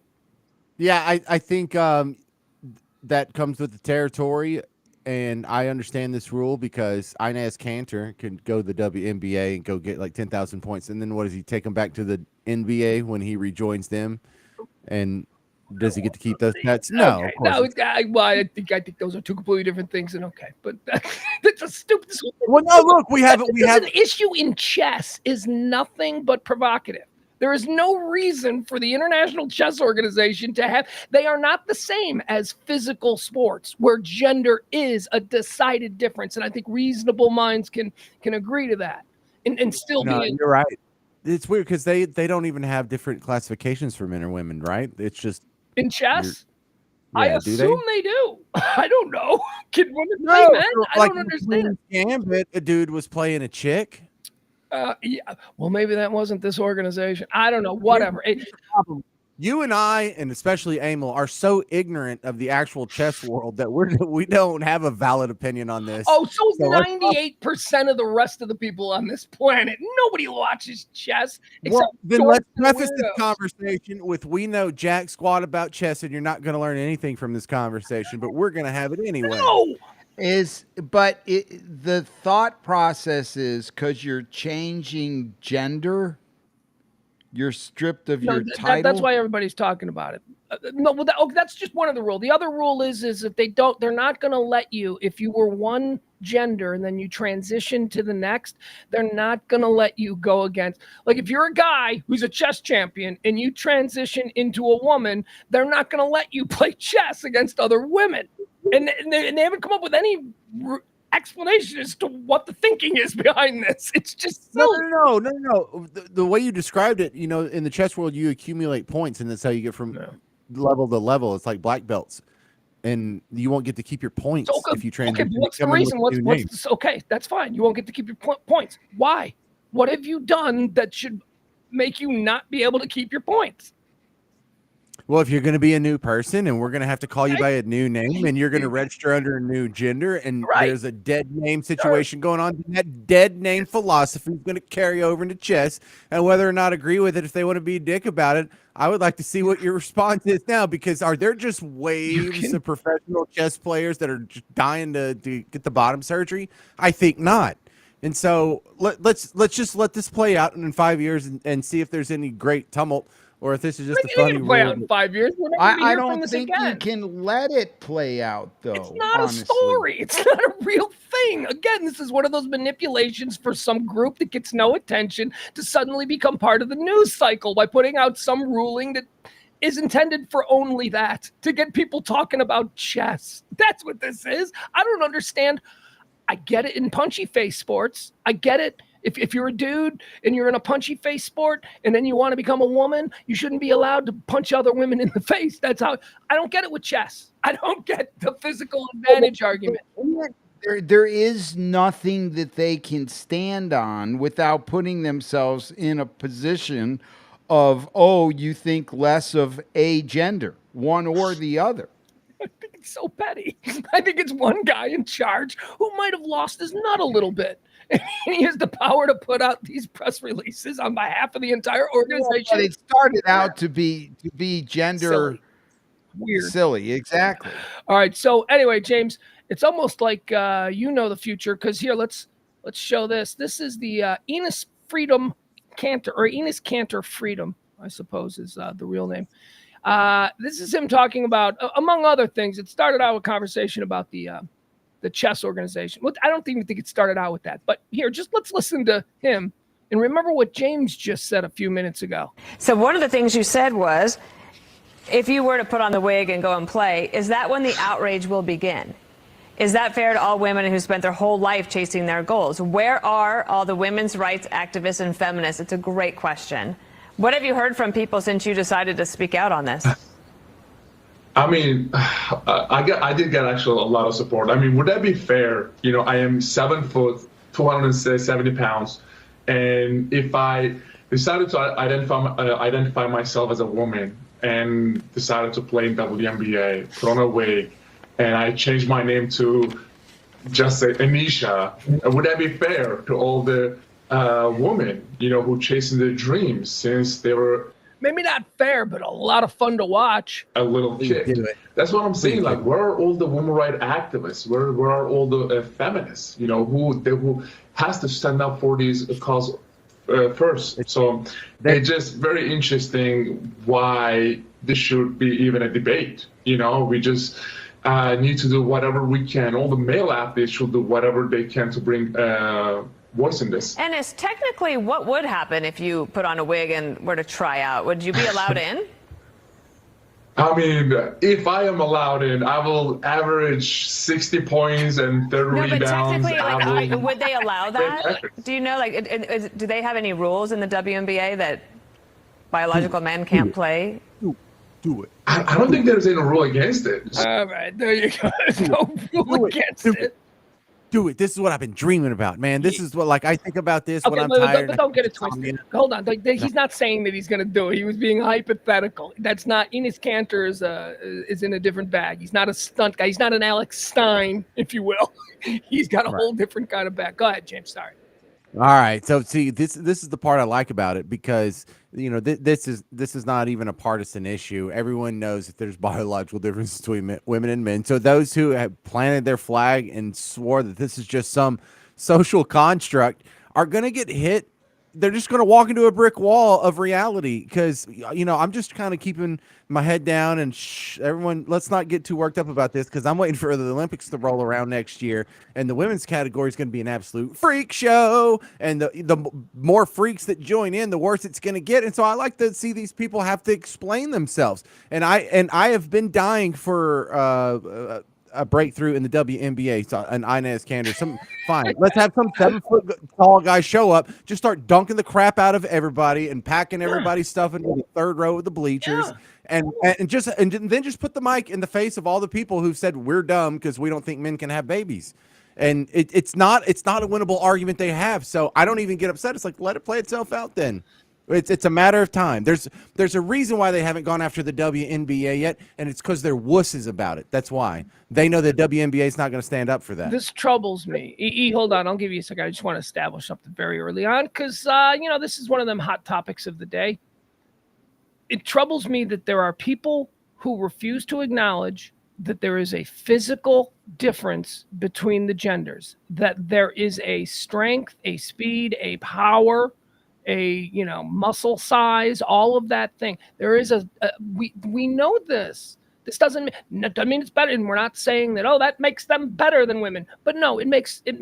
Yeah, I think that comes with the territory, and I understand this rule because Inez Kanter can go to the WNBA and go get like 10,000 points, and then what does he take them back to the NBA when he rejoins them? And does he get to keep those stats? No, okay. Of course. I think those are two completely different things. And but that's a stupid. Well, no, look, we have an issue in chess is nothing but provocative. There is no reason for the International Chess Organization to have. They are not the same as physical sports where gender is a decided difference, and I think reasonable minds can agree to that and still be. You're right. It's weird because they don't even have different classifications for men or women, right? It's just in chess. Yeah, I assume they do. I don't know. Can women play men? I don't understand. Gambit, a dude was playing a chick. Yeah. Well, maybe that wasn't this organization. I don't know. Whatever. You and I, and especially Emil, are so ignorant of the actual chess world that we don't have a valid opinion on this. Oh, so is 98% of the rest of the people on this planet. Nobody watches chess. Well, then let's preface this conversation with we know jack squat about chess, and you're not going to learn anything from this conversation, but we're going to have it anyway. No. The thought process is because you're changing gender, you're stripped of your title. That's why everybody's talking about it. That's just one of the rules. The other rule is if they're not going to let you, if you were one gender and then you transition to the next, they're not going to let you go against. Like if you're a guy who's a chess champion and you transition into a woman, they're not going to let you play chess against other women. And they haven't come up with any explanation as to what the thinking is behind this. It's just silly. No. The way you described it, in the chess world, you accumulate points, and that's how you get from level to level. It's like black belts, and you won't get to keep your points if you transition. Okay, what's the reason? Okay, that's fine. You won't get to keep your points. Why? What have you done that should make you not be able to keep your points? Well, if you're going to be a new person and we're going to have to call you by a new name and you're going to register under a new gender and there's a dead name situation going on, that dead name philosophy is going to carry over into chess. And whether or not agree with it, if they want to be a dick about it, I would like to see what your response is now, because are there just waves of professional chess players that are just dying to get the bottom surgery? I think not. And so let's just let this play out in 5 years and see if there's any great tumult. Or if this is just a funny play out in 5 years. I don't think you can let it play out, though. It's not a story. It's not a real thing. Again, this is one of those manipulations for some group that gets no attention to suddenly become part of the news cycle by putting out some ruling that is intended for only that, to get people talking about chess. That's what this is. I don't understand. I get it in punchy face sports. I get it If you're a dude and you're in a punchy face sport and then you want to become a woman, you shouldn't be allowed to punch other women in the face. That's how I don't get it with chess. I don't get the physical advantage argument. There is nothing that they can stand on without putting themselves in a position of, oh, you think less of a gender, one or the other. I think it's so petty. I think it's one guy in charge who might have lost his nut a little bit. And he has the power to put out these press releases on behalf of the entire organization. But it started out to be gender weird, silly. Exactly. All right. So anyway, James, it's almost like the future, because here let's show this. This is the Enos Freedom Cantor, or Enos Cantor Freedom, I suppose is the real name. This is him talking about, among other things, it started out with conversation about the chess organization. Well, I don't even think it started out with that. But here, just let's listen to him and remember what James just said a few minutes ago. So one of the things you said was, if you were to put on the wig and go and play, is that when the outrage will begin? Is that fair to all women who spent their whole life chasing their goals? Where are all the women's rights activists and feminists? It's a great question. What have you heard from people since you decided to speak out on this? I mean, I did get actually a lot of support. I mean, would that be fair? You know, I am 7 foot, 270 pounds. And if I decided to identify myself as a woman and decided to play in WNBA, put on a wig, and I changed my name to just say Anisha, would that be fair to all the women, you know, who chasing their dreams since they were maybe not fair, but a lot of fun to watch. A little kid. That's what I'm saying. Like, where are all the women rights activists? Where are all the feminists? You know, who has to stand up for these cause first? So it's just very interesting why this should be even a debate. You know, we just need to do whatever we can. All the male athletes should do whatever they can to bring voice in this. And it's technically, what would happen if you put on a wig and were to try out? Would you be allowed in? I mean, if I am allowed in, I will average 60 points and 30 rebounds. But technically, like, would they allow that? Do you know, like, do they have any rules in the WNBA that biological men can't play? Do it. I don't think there's any rule against it. All right, there you go. There's no rule against it. Do it. This is what I've been dreaming about, man. This is what, like, I think about this when I'm tired. But don't get it twisted. Hold on. He's not saying that he's going to do it. He was being hypothetical. That's not. Enos Cantor is in a different bag. He's not a stunt guy. He's not an Alex Stein, if you will. He's got a whole different kind of bag. Go ahead, James. Sorry. All right. So see, this is the part I like about it, because you know this is not even a partisan issue. Everyone knows that there's biological differences between women and men. So those who have planted their flag and swore that this is just some social construct are going to get hit. They're just going to walk into a brick wall of reality, because, you know, I'm just kind of keeping my head down and everyone, let's not get too worked up about this, because I'm waiting for the Olympics to roll around next year, and the women's category is going to be an absolute freak show, and the more freaks that join in, the worse it's going to get. And so I like to see these people have to explain themselves, and I have been dying for a breakthrough in the WNBA, so an Inez Cantor. Fine. Let's have some 7 foot tall guy show up, just start dunking the crap out of everybody and packing everybody's stuff into the third row of the bleachers, and then just put the mic in the face of all the people who said we're dumb because we don't think men can have babies. And it's not a winnable argument they have. So I don't even get upset. It's like, let it play itself out then. It's a matter of time. There's a reason why they haven't gone after the WNBA yet, and it's because they're wusses about it. That's why. They know the WNBA is not going to stand up for that. This troubles me. Hold on. I'll give you a second. I just want to establish something very early on, because, this is one of them hot topics of the day. It troubles me that there are people who refuse to acknowledge that there is a physical difference between the genders, that there is a strength, a speed, a power, a muscle size, all of that thing. There is we know this. This doesn't mean it's better, and we're not saying that that makes them better than women. But no, it makes the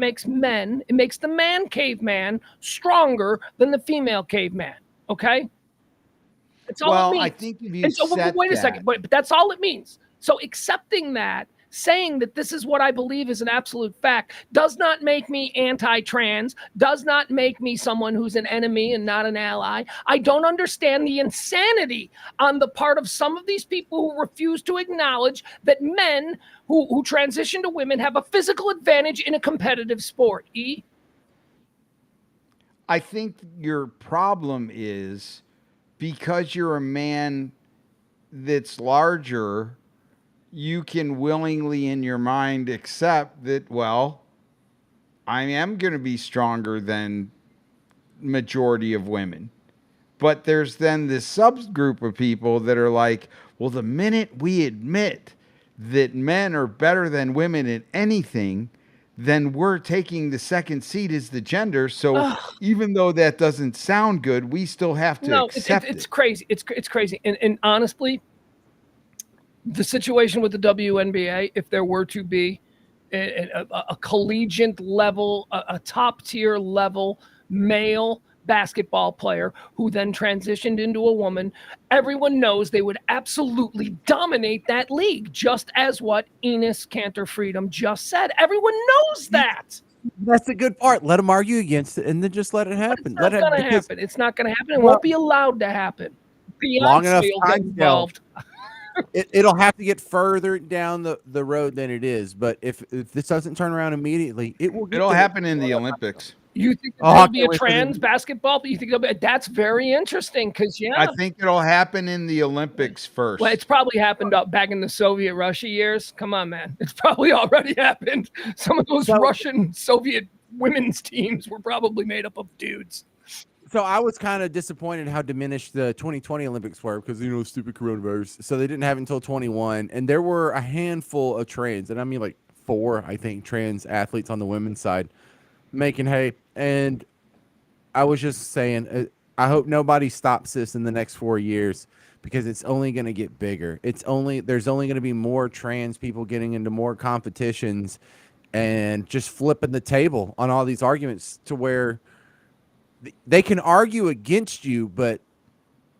man caveman stronger than the female caveman. Okay, that's all it means. I think if you wait a second, but that's all it means. So accepting that saying that this is what I believe is an absolute fact does not make me anti-trans, does not make me someone who's an enemy and not an ally. I don't understand the insanity on the part of some of these people who refuse to acknowledge that men who transition to women have a physical advantage in a competitive sport. I think your problem is because you're a man that's larger, you can willingly in your mind accept that, well, I am going to be stronger than majority of women. But there's then this subgroup of people that are like, well, the minute we admit that men are better than women at anything, then we're taking the second seat as the gender. So even though that doesn't sound good, we still have to accept it's it. crazy. It's crazy. And honestly, the situation with the WNBA, if there were to be a collegiate level, a top tier level male basketball player who then transitioned into a woman, everyone knows they would absolutely dominate that league, just as what Enes Kanter Freedom just said. Everyone knows that. That's the good part. Let them argue against it, and then just let it happen. It's not going to happen. It's not going to happen. It won't be allowed to happen. Long enough Beyonce will get involved. It'll have to get further down the road than it is. But if this doesn't turn around immediately, it will. It'll happen in the Olympics. You think there'll be a trans basketball? You think that's very interesting because I think it'll happen in the Olympics first. Well, it's probably happened back in the Soviet Russia years. Come on, man, it's probably already happened. Some of those Russian Soviet women's teams were probably made up of dudes. So I was kind of disappointed how diminished the 2020 Olympics were because, stupid coronavirus. So they didn't have it until 21. And there were a handful of trans, and I mean like 4, I think, trans athletes on the women's side making hay. And I was just saying, I hope nobody stops this in the next 4 years because it's only going to get bigger. There's only going to be more trans people getting into more competitions and just flipping the table on all these arguments to where they can argue against you, but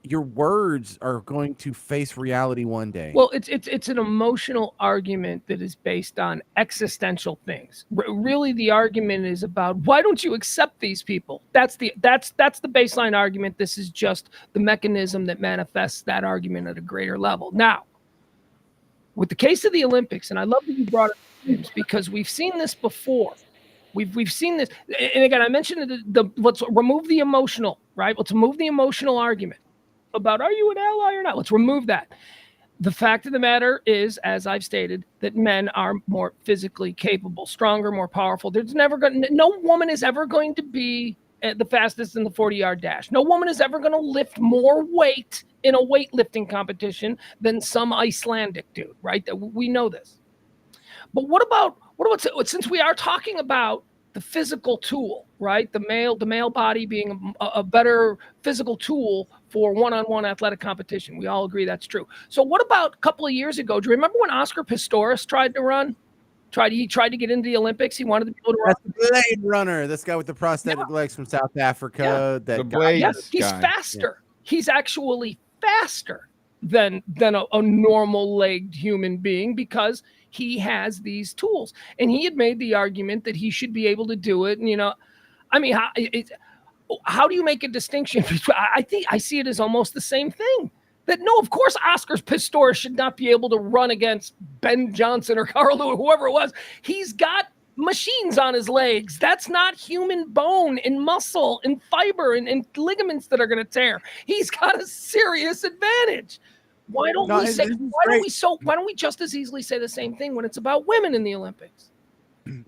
your words are going to face reality one day. Well, it's an emotional argument that is based on existential things. Really, the argument is about why don't you accept these people? That's the baseline argument. This is just the mechanism that manifests that argument at a greater level. Now, with the case of the Olympics, and I love that you brought it up, James, because we've seen this before. We've seen this, and again, I mentioned let's remove the emotional, right? Let's remove the emotional argument about are you an ally or not? Let's remove that. The fact of the matter is, as I've stated, that men are more physically capable, stronger, more powerful. No woman is ever going to be the fastest in the 40-yard dash. No woman is ever going to lift more weight in a weightlifting competition than some Icelandic dude, right? We know this. But what about since we are talking about the physical tool, right? The male body being a better physical tool for one-on-one athletic competition. We all agree that's true. So what about a couple of years ago? Do you remember when Oscar Pistorius tried to run? He tried to get into the Olympics. He wanted to be able to run. That's the Blade Runner. This guy with the prosthetic legs from South Africa. The Blade guy. He's faster. Yeah. He's actually faster than a normal-legged human being because he has these tools. And he had made the argument that he should be able to do it. And, how do you make a distinction between? I think I see it as almost the same thing. That no, of course, Oscar Pistorius should not be able to run against Ben Johnson or Carl Lewis, whoever it was. He's got machines on his legs. That's not human bone and muscle and fiber and ligaments that are going to tear. He's got a serious advantage. Why don't we just as easily say the same thing when it's about women in the Olympics?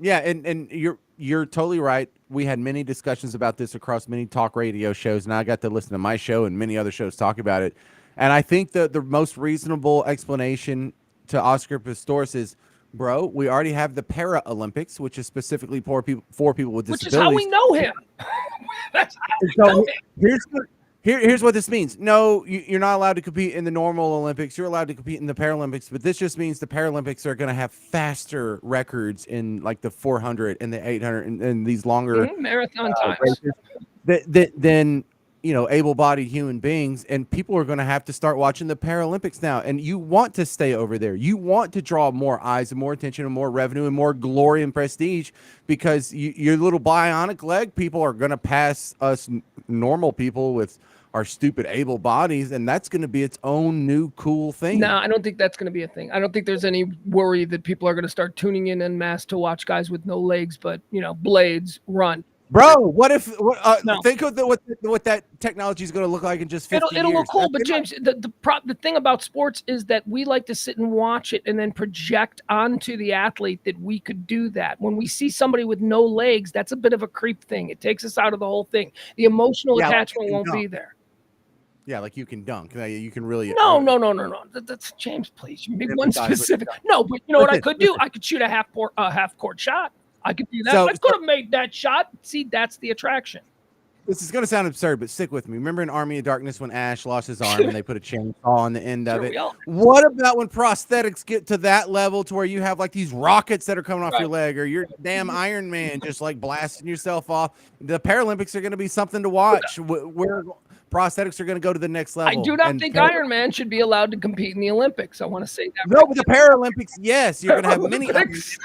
Yeah, and you're totally right. We had many discussions about this across many talk radio shows, and I got to listen to my show and many other shows talk about it. And I think the most reasonable explanation to Oscar Pistorius is, bro, we already have the Para-Olympics, which is specifically for people with disabilities. Which is how we know him. That's how we know him. Here's what this means. No, you're not allowed to compete in the normal Olympics. You're allowed to compete in the Paralympics, but this just means the Paralympics are going to have faster records in like the 400 and the 800 and these longer marathon times. Then able-bodied human beings, and people are going to have to start watching the Paralympics now. And you want to stay over there. You want to draw more eyes and more attention and more revenue and more glory and prestige, because your little bionic leg people are going to pass us normal people with our stupid able bodies, and that's going to be its own new cool thing. No, I don't think that's going to be a thing. I don't think there's any worry that people are going to start tuning in en masse to watch guys with no legs, but blades run. Bro, what if No. think of what that technology is going to look like in just 50 It'll years. look cool, but James, the thing about sports is that we like to sit and watch it and then project onto the athlete that we could do that. When we see somebody with no legs, that's a bit of a creep thing. It takes us out of the whole thing. The emotional attachment won't be there. Yeah, like you can dunk. You can really. No. That's James, please. You make one specific. No, but you know what I could do? I could shoot a half court shot. I could do that. I could have made that shot. See, that's the attraction. This is going to sound absurd, but stick with me. Remember in Army of Darkness when Ash lost his arm and they put a chainsaw on the end of it? What about when prosthetics get to that level to where you have like these rockets that are coming off your leg, or your damn Iron Man just like blasting yourself off? The Paralympics are going to be something to watch. Where prosthetics are going to go to the next level. I do not think Iron Man should be allowed to compete in the Olympics. I want to say that. No, but the Paralympics, yes, you're going to have many competing against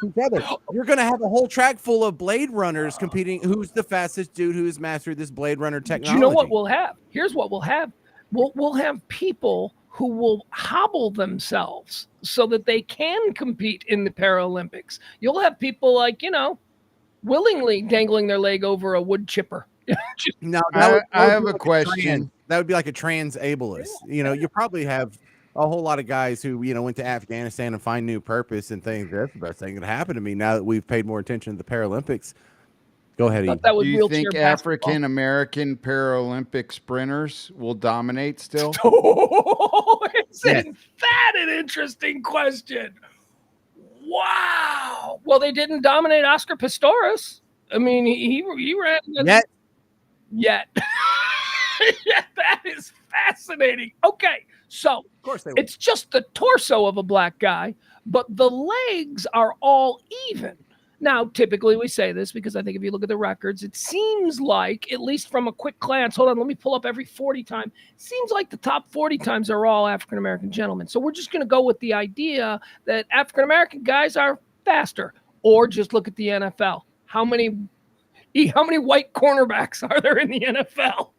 each other. You're going to have a whole track full of Blade Runners competing. Who's the fastest dude who has mastered this Blade Runner technology? Do you know what we'll have? Here's what we'll have. We'll have people who will hobble themselves so that they can compete in the Paralympics. You'll have people like, willingly dangling their leg over a wood chipper. Now, I have a question. That would be like a trans ableist. You probably have a whole lot of guys who, went to Afghanistan and find new purpose and think that's the best thing that happened to me now that we've paid more attention to the Paralympics. Go ahead. Do you think African American Paralympic sprinters will dominate still? Isn't that an interesting question? Wow. Well, they didn't dominate Oscar Pistorius. I mean, he ran yet. Yeah, that is fascinating. Okay, so of course it's just the torso of a black guy, but the legs are all even. Now, typically we say this because I think if you look at the records, it seems like, at least from a quick glance, hold on, let me pull up every 40 time. Seems like the top 40 times are all African-American gentlemen. So we're just going to go with the idea that African-American guys are faster, or just look at the NFL. How many white cornerbacks are there in the NFL?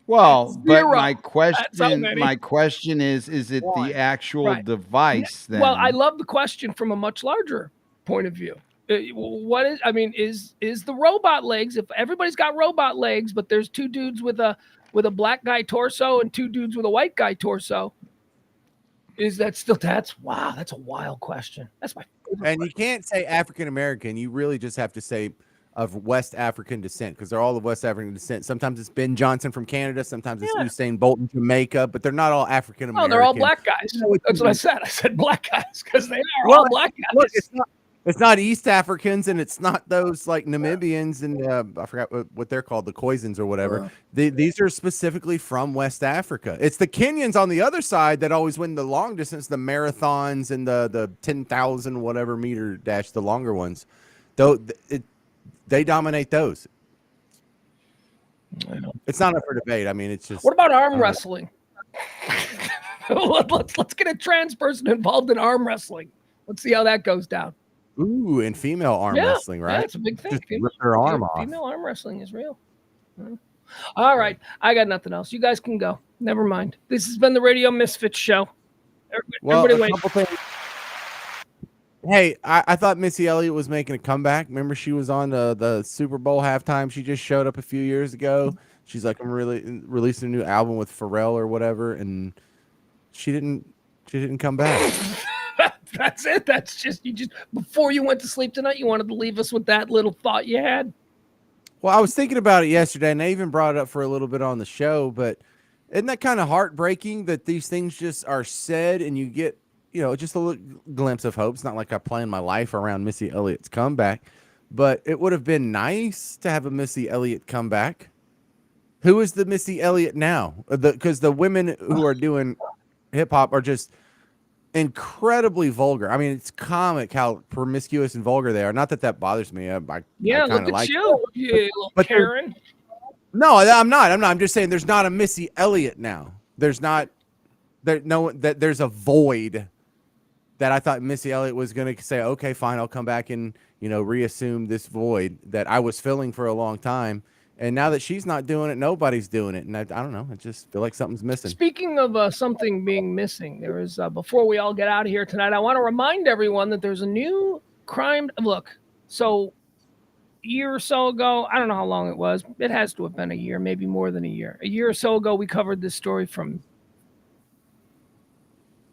Well, Zero. but my question is it the actual device then? Well, I love the question from a much larger point of view. Is the robot legs, if everybody's got robot legs, but there's two dudes with a black guy torso and two dudes with a white guy torso, is that still, that's a wild question. That's my favorite And question. you can't say African American. You really just have to say of West African descent, because they're all of West African descent. Sometimes it's Ben Johnson from Canada, sometimes it's Usain Bolt from Jamaica, but they're not all African American. No, they're all black guys. That's what I said. I said black guys because they are all black guys. Look, it's not East Africans, and it's not those like Namibians and I forgot what they're called, the Khoisans or whatever. These are specifically from West Africa. It's the Kenyans on the other side that always win the long distance, the marathons and the 10,000 whatever meter dash, the longer ones. Though they dominate those. I know. It's not up for debate. I mean, it's just. What about arm wrestling? Let's get a trans person involved in arm wrestling. Let's see how that goes down. Ooh, and female arm wrestling, right? Yeah, it's a big thing. Just rip her arm off. Female arm wrestling is real. All right. I got nothing else. You guys can go. Never mind. This has been the Radio Misfits show. Everybody wait. Hey, I thought Missy Elliott was making a comeback. Remember, she was on the Super Bowl halftime. She just showed up a few years ago. She's like, I'm really releasing a new album with Pharrell or whatever, and she didn't come back. That's it. That's just before you went to sleep tonight, you wanted to leave us with that little thought you had. Well, I was thinking about it yesterday, and I even brought it up for a little bit on the show. But isn't that kind of heartbreaking that these things just are said, and you get just a little glimpse of hope? It's not like I planned my life around Missy Elliott's comeback, but it would have been nice to have a Missy Elliott comeback. Who is the Missy Elliott now? Because the women who are doing hip hop are just incredibly vulgar. I mean, it's comic how promiscuous and vulgar they are. Not that bothers me. I look at like you little but Karen. No, I'm not. I'm just saying there's not a Missy Elliott now. There's not there's a void that I thought Missy Elliott was going to say, okay, fine, I'll come back and, reassume this void that I was filling for a long time. And now that she's not doing it, nobody's doing it. And I don't know. I just feel like something's missing. Speaking of something being missing, there is, before we all get out of here tonight, I want to remind everyone that there's a new crime. Look, so a year or so ago, I don't know how long it was. It has to have been a year, maybe more than a year. A year or so ago, we covered this story from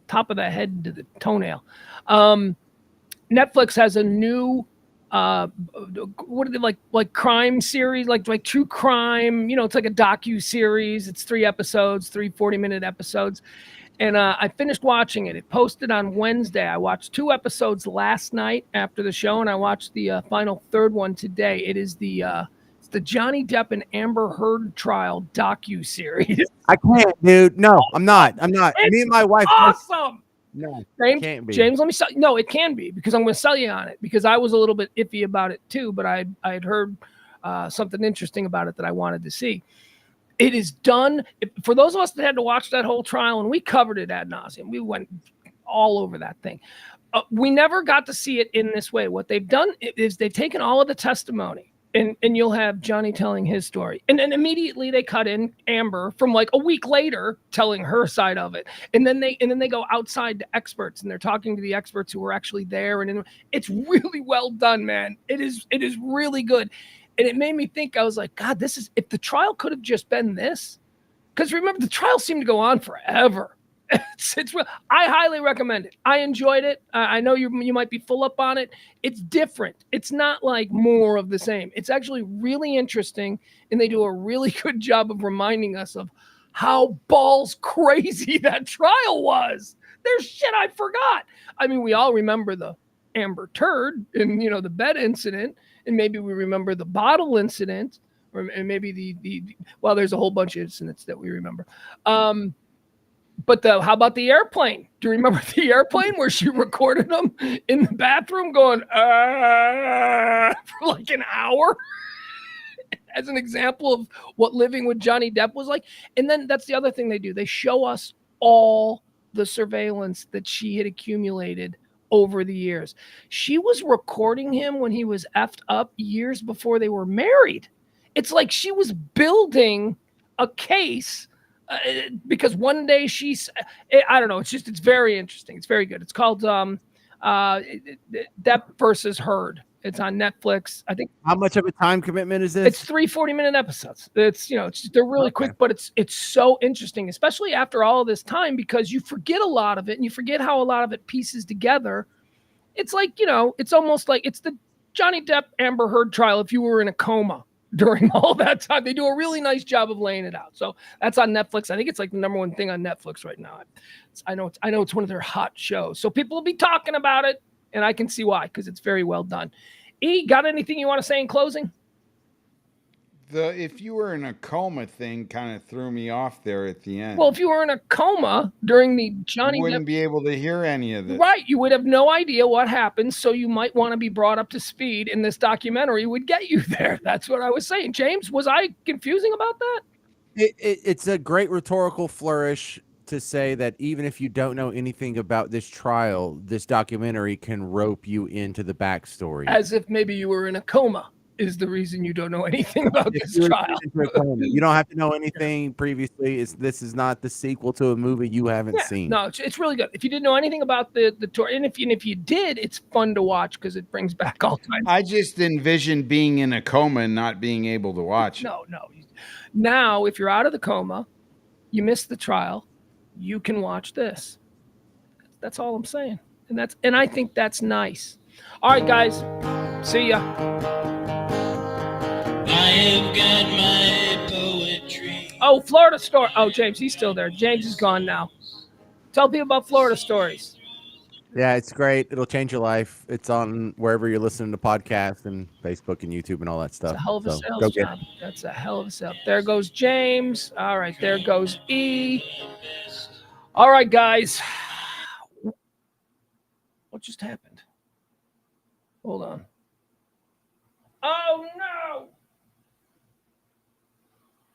top of the head to the toenail. Netflix has a new what are they like crime series, like true crime, it's like a docu-series. It's 3 episodes, 3 40-minute episodes. And I finished watching it. It posted on Wednesday. I watched 2 episodes last night after the show, and I watched the final 3rd one today. It is the Johnny Depp and Amber Heard trial docu-series. I can't, dude. No, I'm not. Me and my wife. Awesome. No, James, can't be. James, let me sell. No, it can be, because I'm going to sell you on it, because I was a little bit iffy about it too, but I had heard something interesting about it that I wanted to see. It is done. For those of us that had to watch that whole trial, and we covered it ad nauseum, we went all over that thing. We never got to see it in this way. What they've done is they've taken all of the testimony, and you'll have Johnny telling his story. And then immediately they cut in Amber from like a week later telling her side of it. And then they go outside to experts, and they're talking to the experts who were actually there. And it's really well done, man. It is really good. And it made me think, I was like, God, if the trial could have just been this, because remember, the trial seemed to go on forever. It's real. I highly recommend it. I enjoyed it. I know you might be full up on it. It's different. It's not like more of the same. It's actually really interesting, and they do a really good job of reminding us of how balls crazy that trial was. There's shit I forgot. I mean, we all remember the Amber Turd and the bed incident, and maybe we remember the bottle incident, and maybe the well, there's a whole bunch of incidents that we remember. But how about the airplane? Do you remember the airplane where she recorded them in the bathroom going for like an hour as an example of what living with Johnny Depp was like? And then that's the other thing they do. They show us all the surveillance that she had accumulated over the years. She was recording him when he was effed up years before they were married. It's like she was building a case. Because one day I don't know. It's very interesting. It's very good. It's called Depp versus Heard. It's on Netflix. I think. How much of a time commitment is this? It's 3 40-minute episodes. They're really quick, but it's so interesting, especially after all of this time, because you forget a lot of it, and you forget how a lot of it pieces together. It's like, it's almost like it's the Johnny Depp Amber Heard trial if you were in a coma during all that time. They do a really nice job of laying it out. So that's on Netflix. I think it's like the #1 thing on Netflix right now. I know it's one of their hot shows. So people will be talking about it, and I can see why, because it's very well done. E, got anything you want to say in closing? If you were in a coma thing kind of threw me off there at the end. Well, if you were in a coma during the Johnny you wouldn't Depp, be able to hear any of this. Right. You would have no idea what happened. So you might want to be brought up to speed, and this documentary would get you there. That's what I was saying. James, was I confusing about that? It's a great rhetorical flourish to say that even if you don't know anything about this trial, this documentary can rope you into the backstory. As if maybe you were in a coma is the reason you don't know anything about this trial. You don't have to know anything previously. This is not the sequel to a movie you haven't seen. No, it's really good. If you didn't know anything about the tour, and if you did, it's fun to watch because it brings back all kinds. I just envisioned being in a coma and not being able to watch. No. Now, if you're out of the coma, you missed the trial, you can watch this. That's all I'm saying, and I think that's nice. All right, guys, see ya. I have got my poetry. Oh, Florida story. Oh, James, he's still there. James is gone now. Tell people about Florida stories. Yeah, it's great. It'll change your life. It's on wherever you're listening to podcasts and Facebook and YouTube and all that stuff. It's a hell of a sales job. That's a hell of a sale. There goes James. All right, there goes E. All right, guys. What just happened? Hold on. Oh, no.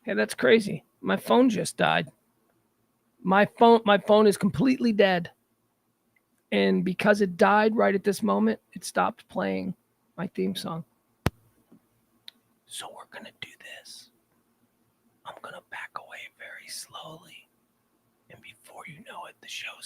Hey, that's crazy. My phone just died. My phone is completely dead. And because it died right at this moment, it stopped playing my theme song. So we're going to do this. I'm going to back away very slowly. And before you know it, the show's